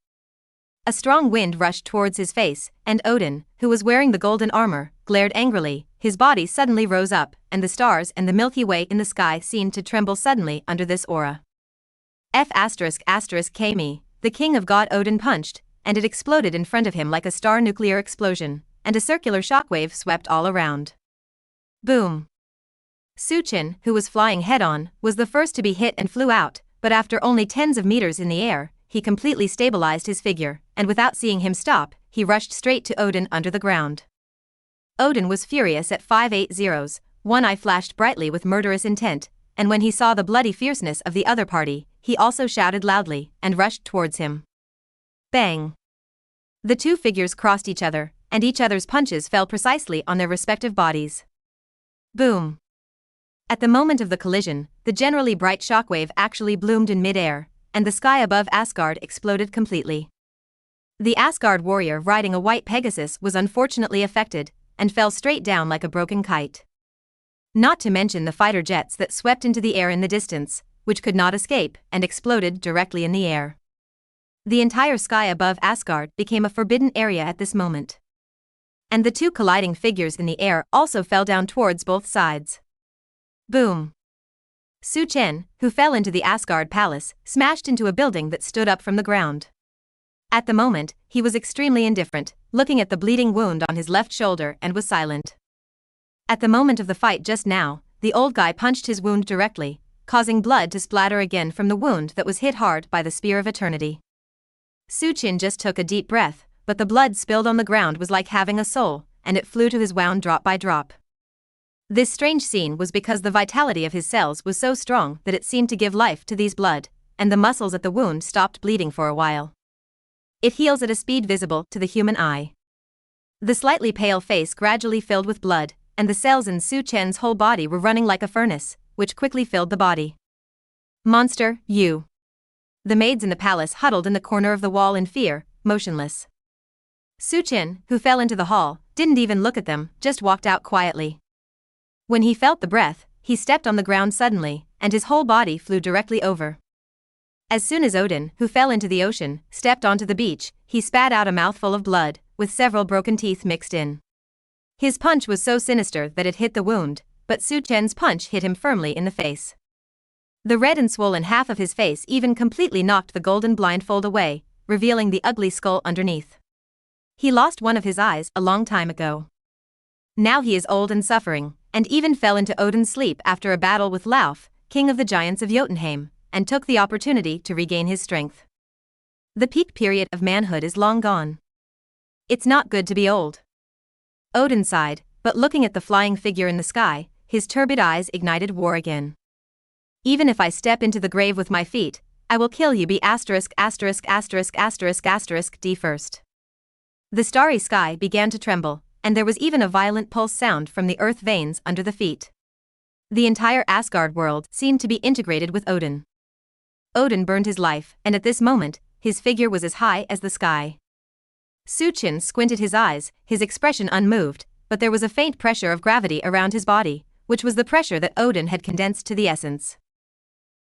A strong wind rushed towards his face, and Odin, who was wearing the golden armor, glared angrily. His body suddenly rose up, and the stars and the Milky Way in the sky seemed to tremble suddenly under this aura. F***me, the king of God Odin punched, and it exploded in front of him like a star nuclear explosion, and a circular shockwave swept all around. Boom! Suchin, who was flying head-on, was the first to be hit and flew out, but after only tens of meters in the air, he completely stabilized his figure, and without seeing him stop, he rushed straight to Odin under the ground. Odin was furious at 580's, one eye flashed brightly with murderous intent, and when he saw the bloody fierceness of the other party, he also shouted loudly and rushed towards him. Bang! The two figures crossed each other, and each other's punches fell precisely on their respective bodies. Boom! At the moment of the collision, the generally bright shockwave actually bloomed in mid-air, and the sky above Asgard exploded completely. The Asgard warrior riding a white Pegasus was unfortunately affected, and fell straight down like a broken kite. Not to mention the fighter jets that swept into the air in the distance, which could not escape, and exploded directly in the air. The entire sky above Asgard became a forbidden area at this moment. And the two colliding figures in the air also fell down towards both sides. Boom! Suchen, who fell into the Asgard palace, smashed into a building that stood up from the ground. At the moment, he was extremely indifferent, looking at the bleeding wound on his left shoulder and was silent. At the moment of the fight just now, the old guy punched his wound directly, causing blood to splatter again from the wound that was hit hard by the Spear of Eternity. Suchen just took a deep breath, but the blood spilled on the ground was like having a soul, and it flew to his wound drop by drop. This strange scene was because the vitality of his cells was so strong that it seemed to give life to these blood, and the muscles at the wound stopped bleeding for a while. It heals at a speed visible to the human eye. The slightly pale face gradually filled with blood, and the cells in Su Chen's whole body were running like a furnace, which quickly filled the body. Monster, you! The maids in the palace huddled in the corner of the wall in fear, motionless. Su Chen, who fell into the hall, didn't even look at them, just walked out quietly. When he felt the breath, he stepped on the ground suddenly, and his whole body flew directly over. As soon as Odin, who fell into the ocean, stepped onto the beach, he spat out a mouthful of blood, with several broken teeth mixed in. His punch was so sinister that it hit the wound, but Su Chen's punch hit him firmly in the face. The red and swollen half of his face even completely knocked the golden blindfold away, revealing the ugly skull underneath. He lost one of his eyes a long time ago. Now he is old and suffering, and even fell into Odin's sleep after a battle with Lauf, king of the giants of Jotunheim, and took the opportunity to regain his strength. The peak period of manhood is long gone. It's not good to be old. Odin sighed, but looking at the flying figure in the sky, his turbid eyes ignited war again. Even if I step into the grave with my feet, I will kill you. D first. The starry sky began to tremble, and there was even a violent pulse sound from the earth veins under the feet. The entire Asgard world seemed to be integrated with Odin. Odin burned his life, and at this moment, his figure was as high as the sky. Suchen squinted his eyes, his expression unmoved, but there was a faint pressure of gravity around his body, which was the pressure that Odin had condensed to the essence.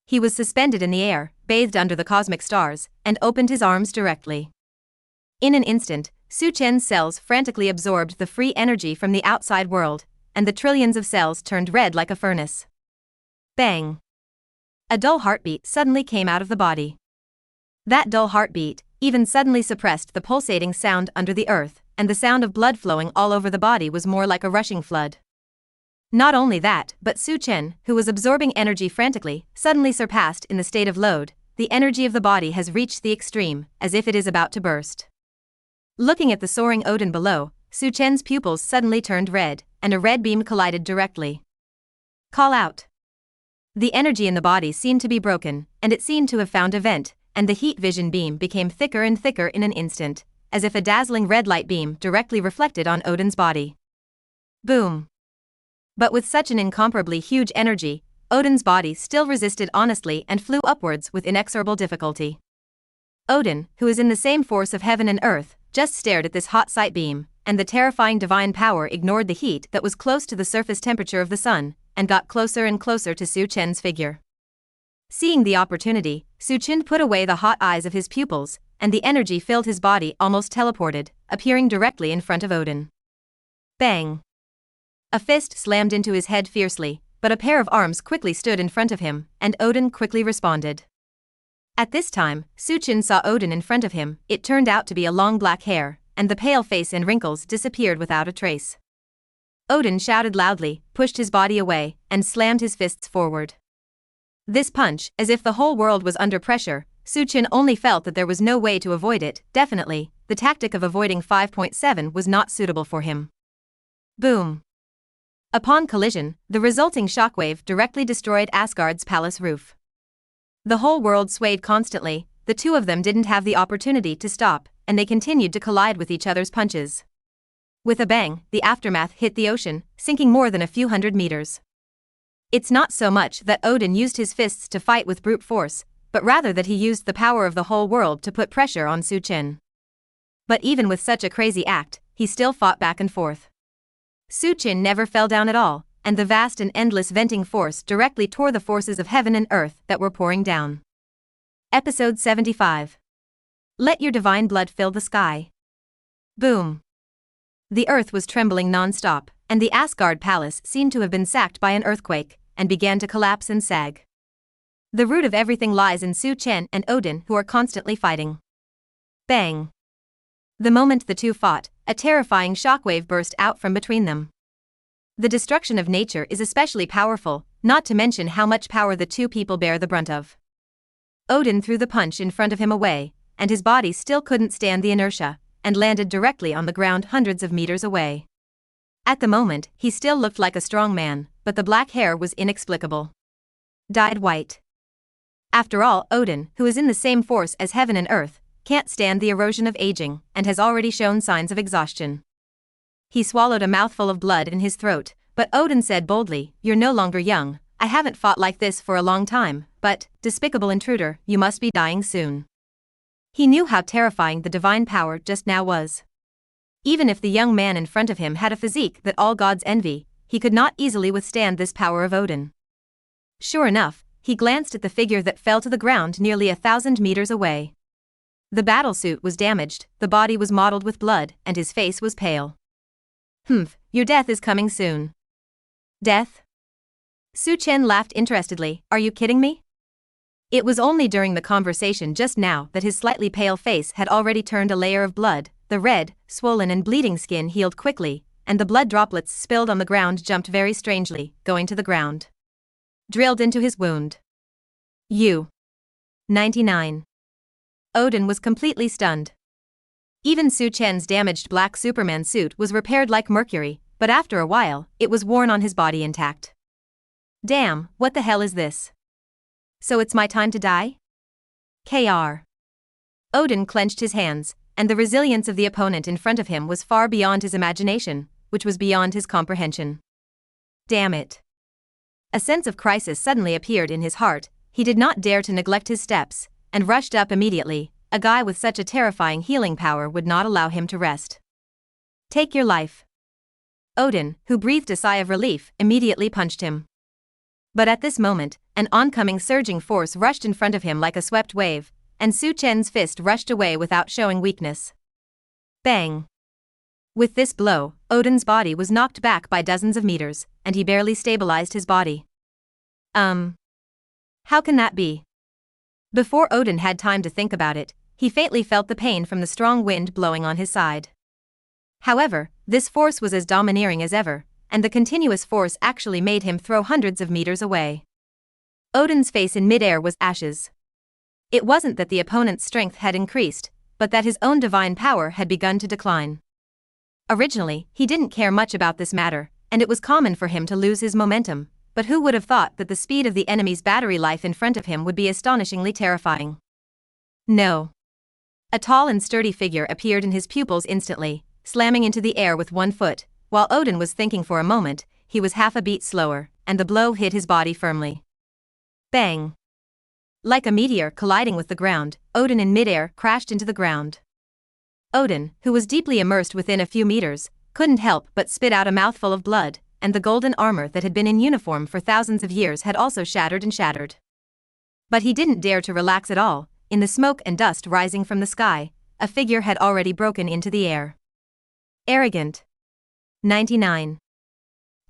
He was suspended in the air, bathed under the cosmic stars, and opened his arms directly. In an instant, Suchen's cells frantically absorbed the free energy from the outside world, and the trillions of cells turned red like a furnace. Bang! A dull heartbeat suddenly came out of the body. That dull heartbeat even suddenly suppressed the pulsating sound under the earth, and the sound of blood flowing all over the body was more like a rushing flood. Not only that, but Su Chen, who was absorbing energy frantically, suddenly surpassed in the state of load. The energy of the body has reached the extreme, as if it is about to burst. Looking at the soaring Odin below, Su Chen's pupils suddenly turned red, and a red beam collided directly. Call out. The energy in the body seemed to be broken, and it seemed to have found a vent, and the heat vision beam became thicker and thicker in an instant, as if a dazzling red light beam directly reflected on Odin's body. Boom! But with such an incomparably huge energy, Odin's body still resisted honestly and flew upwards with inexorable difficulty. Odin, who is in the same force of heaven and earth, just stared at this hot sight beam, and the terrifying divine power ignored the heat that was close to the surface temperature of the sun, and got closer and closer to Su Chen's figure. Seeing the opportunity, Su Chen put away the hot eyes of his pupils, and the energy filled his body almost teleported, appearing directly in front of Odin. Bang! A fist slammed into his head fiercely, but a pair of arms quickly stood in front of him, and Odin quickly responded. At this time, Suchin saw Odin in front of him. It turned out to be a long black hair, and the pale face and wrinkles disappeared without a trace. Odin shouted loudly, pushed his body away, and slammed his fists forward. This punch, as if the whole world was under pressure, Suchin only felt that there was no way to avoid it. Definitely, the tactic of avoiding 5.7 was not suitable for him. Boom. Upon collision, the resulting shockwave directly destroyed Asgard's palace roof. The whole world swayed constantly. The two of them didn't have the opportunity to stop, and they continued to collide with each other's punches. With a bang, the aftermath hit the ocean, sinking more than a few hundred meters. It's not so much that Odin used his fists to fight with brute force, but rather that he used the power of the whole world to put pressure on Suchin. But even with such a crazy act, he still fought back and forth. Suchin never fell down at all, and the vast and endless venting force directly tore the forces of heaven and earth that were pouring down. Episode 75. Let your divine blood fill the sky. Boom. The earth was trembling non-stop, and the Asgard palace seemed to have been sacked by an earthquake, and began to collapse and sag. The root of everything lies in Suchin and Odin, who are constantly fighting. Bang. The moment the two fought, a terrifying shockwave burst out from between them. The destruction of nature is especially powerful, not to mention how much power the two people bear the brunt of. Odin threw the punch in front of him away, and his body still couldn't stand the inertia, and landed directly on the ground hundreds of meters away. At the moment, he still looked like a strong man, but the black hair was inexplicable. Dyed white. After all, Odin, who is in the same force as heaven and earth, can't stand the erosion of aging, and has already shown signs of exhaustion. He swallowed a mouthful of blood in his throat, but Odin said boldly, "You're no longer young. I haven't fought like this for a long time, but, despicable intruder, you must be dying soon." He knew how terrifying the divine power just now was. Even if the young man in front of him had a physique that all gods envy, he could not easily withstand this power of Odin. Sure enough, he glanced at the figure that fell to the ground nearly 1,000 meters away. The battlesuit was damaged, the body was mottled with blood, and his face was pale. Your death is coming soon." "Death?" Suchin laughed interestedly. "Are you kidding me?" It was only during the conversation just now that his slightly pale face had already turned a layer of blood. The red, swollen and bleeding skin healed quickly, and the blood droplets spilled on the ground jumped very strangely, going to the ground. Drilled into his wound. 99. Odin was completely stunned. Even Suchin's damaged black Superman suit was repaired like mercury, but after a while, it was worn on his body intact. Damn, what the hell is this? So it's my time to die? KR. Odin clenched his hands, and the resilience of the opponent in front of him was far beyond his imagination, which was beyond his comprehension. Damn it. A sense of crisis suddenly appeared in his heart. He did not dare to neglect his steps, and rushed up immediately. A guy with such a terrifying healing power would not allow him to rest. "Take your life." Odin, who breathed a sigh of relief, immediately punched him. But at this moment, an oncoming surging force rushed in front of him like a swept wave, and Suchin's fist rushed away without showing weakness. Bang! With this blow, Odin's body was knocked back by dozens of meters, and he barely stabilized his body. How can that be? Before Odin had time to think about it, he faintly felt the pain from the strong wind blowing on his side. However, this force was as domineering as ever, and the continuous force actually made him throw hundreds of meters away. Odin's face in midair was ashes. It wasn't that the opponent's strength had increased, but that his own divine power had begun to decline. Originally, he didn't care much about this matter, and it was common for him to lose his momentum, but who would have thought that the speed of the enemy's battery life in front of him would be astonishingly terrifying? No. A tall and sturdy figure appeared in his pupils instantly, slamming into the air with one foot. While Odin was thinking for a moment, he was half a beat slower, and the blow hit his body firmly. Bang! Like a meteor colliding with the ground, Odin in midair crashed into the ground. Odin, who was deeply immersed within a few meters, couldn't help but spit out a mouthful of blood, and the golden armor that had been in uniform for thousands of years had also shattered and shattered. But he didn't dare to relax at all. In the smoke and dust rising from the sky, a figure had already broken into the air. Arrogant. 99.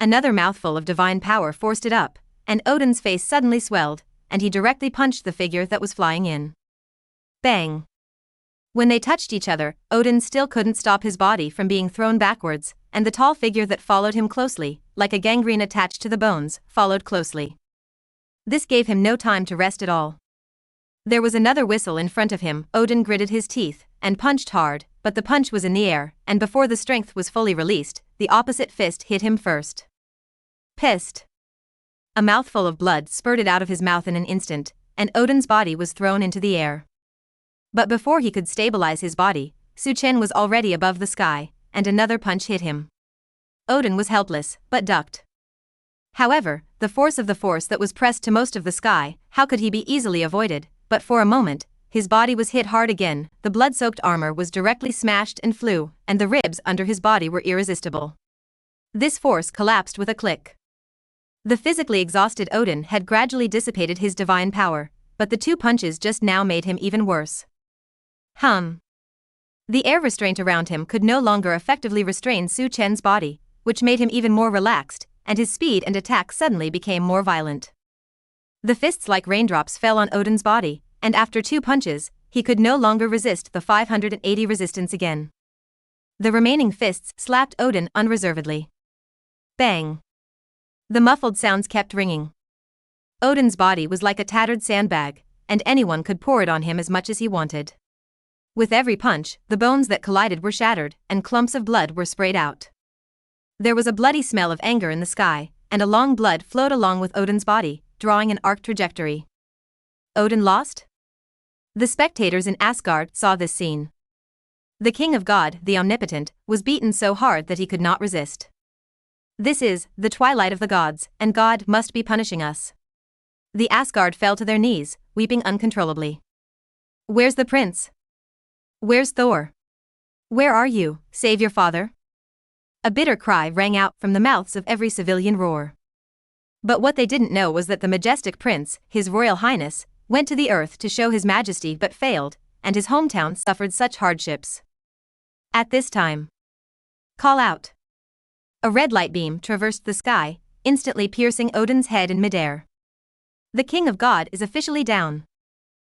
Another mouthful of divine power forced it up, and Odin's face suddenly swelled, and he directly punched the figure that was flying in. Bang! When they touched each other, Odin still couldn't stop his body from being thrown backwards, and the tall figure that followed him closely, like a gangrene attached to the bones, followed closely. This gave him no time to rest at all. There was another whistle in front of him. Odin gritted his teeth and punched hard, but the punch was in the air, and before the strength was fully released, the opposite fist hit him first. Pissed. A mouthful of blood spurted out of his mouth in an instant, and Odin's body was thrown into the air. But before he could stabilize his body, Su-Chen was already above the sky, and another punch hit him. Odin was helpless, but ducked. However, the force that was pressed to most of the sky, how could he be easily avoided? But for a moment, his body was hit hard again, the blood-soaked armor was directly smashed and flew, and the ribs under his body were irresistible. This force collapsed with a click. The physically exhausted Odin had gradually dissipated his divine power, but the two punches just now made him even worse. The air restraint around him could no longer effectively restrain Su-Chen's body, which made him even more relaxed, and his speed and attack suddenly became more violent. The fists like raindrops fell on Odin's body, and after two punches, he could no longer resist the 580 resistance again. The remaining fists slapped Odin unreservedly. Bang! The muffled sounds kept ringing. Odin's body was like a tattered sandbag, and anyone could pour it on him as much as he wanted. With every punch, the bones that collided were shattered, and clumps of blood were sprayed out. There was a bloody smell of anger in the sky, and a long blood flowed along with Odin's body, drawing an arc trajectory. Odin lost? The spectators in Asgard saw this scene. The king of God, the omnipotent, was beaten so hard that he could not resist. This is the twilight of the gods, and God must be punishing us. The Asgard fell to their knees, weeping uncontrollably. Where's the prince? Where's Thor? Where are you, save your father? A bitter cry rang out from the mouths of every civilian roar. But what they didn't know was that the majestic prince, his royal highness, went to the earth to show his majesty but failed, and his hometown suffered such hardships. At this time. Call out. A red light beam traversed the sky, instantly piercing Odin's head in midair. The king of God is officially down.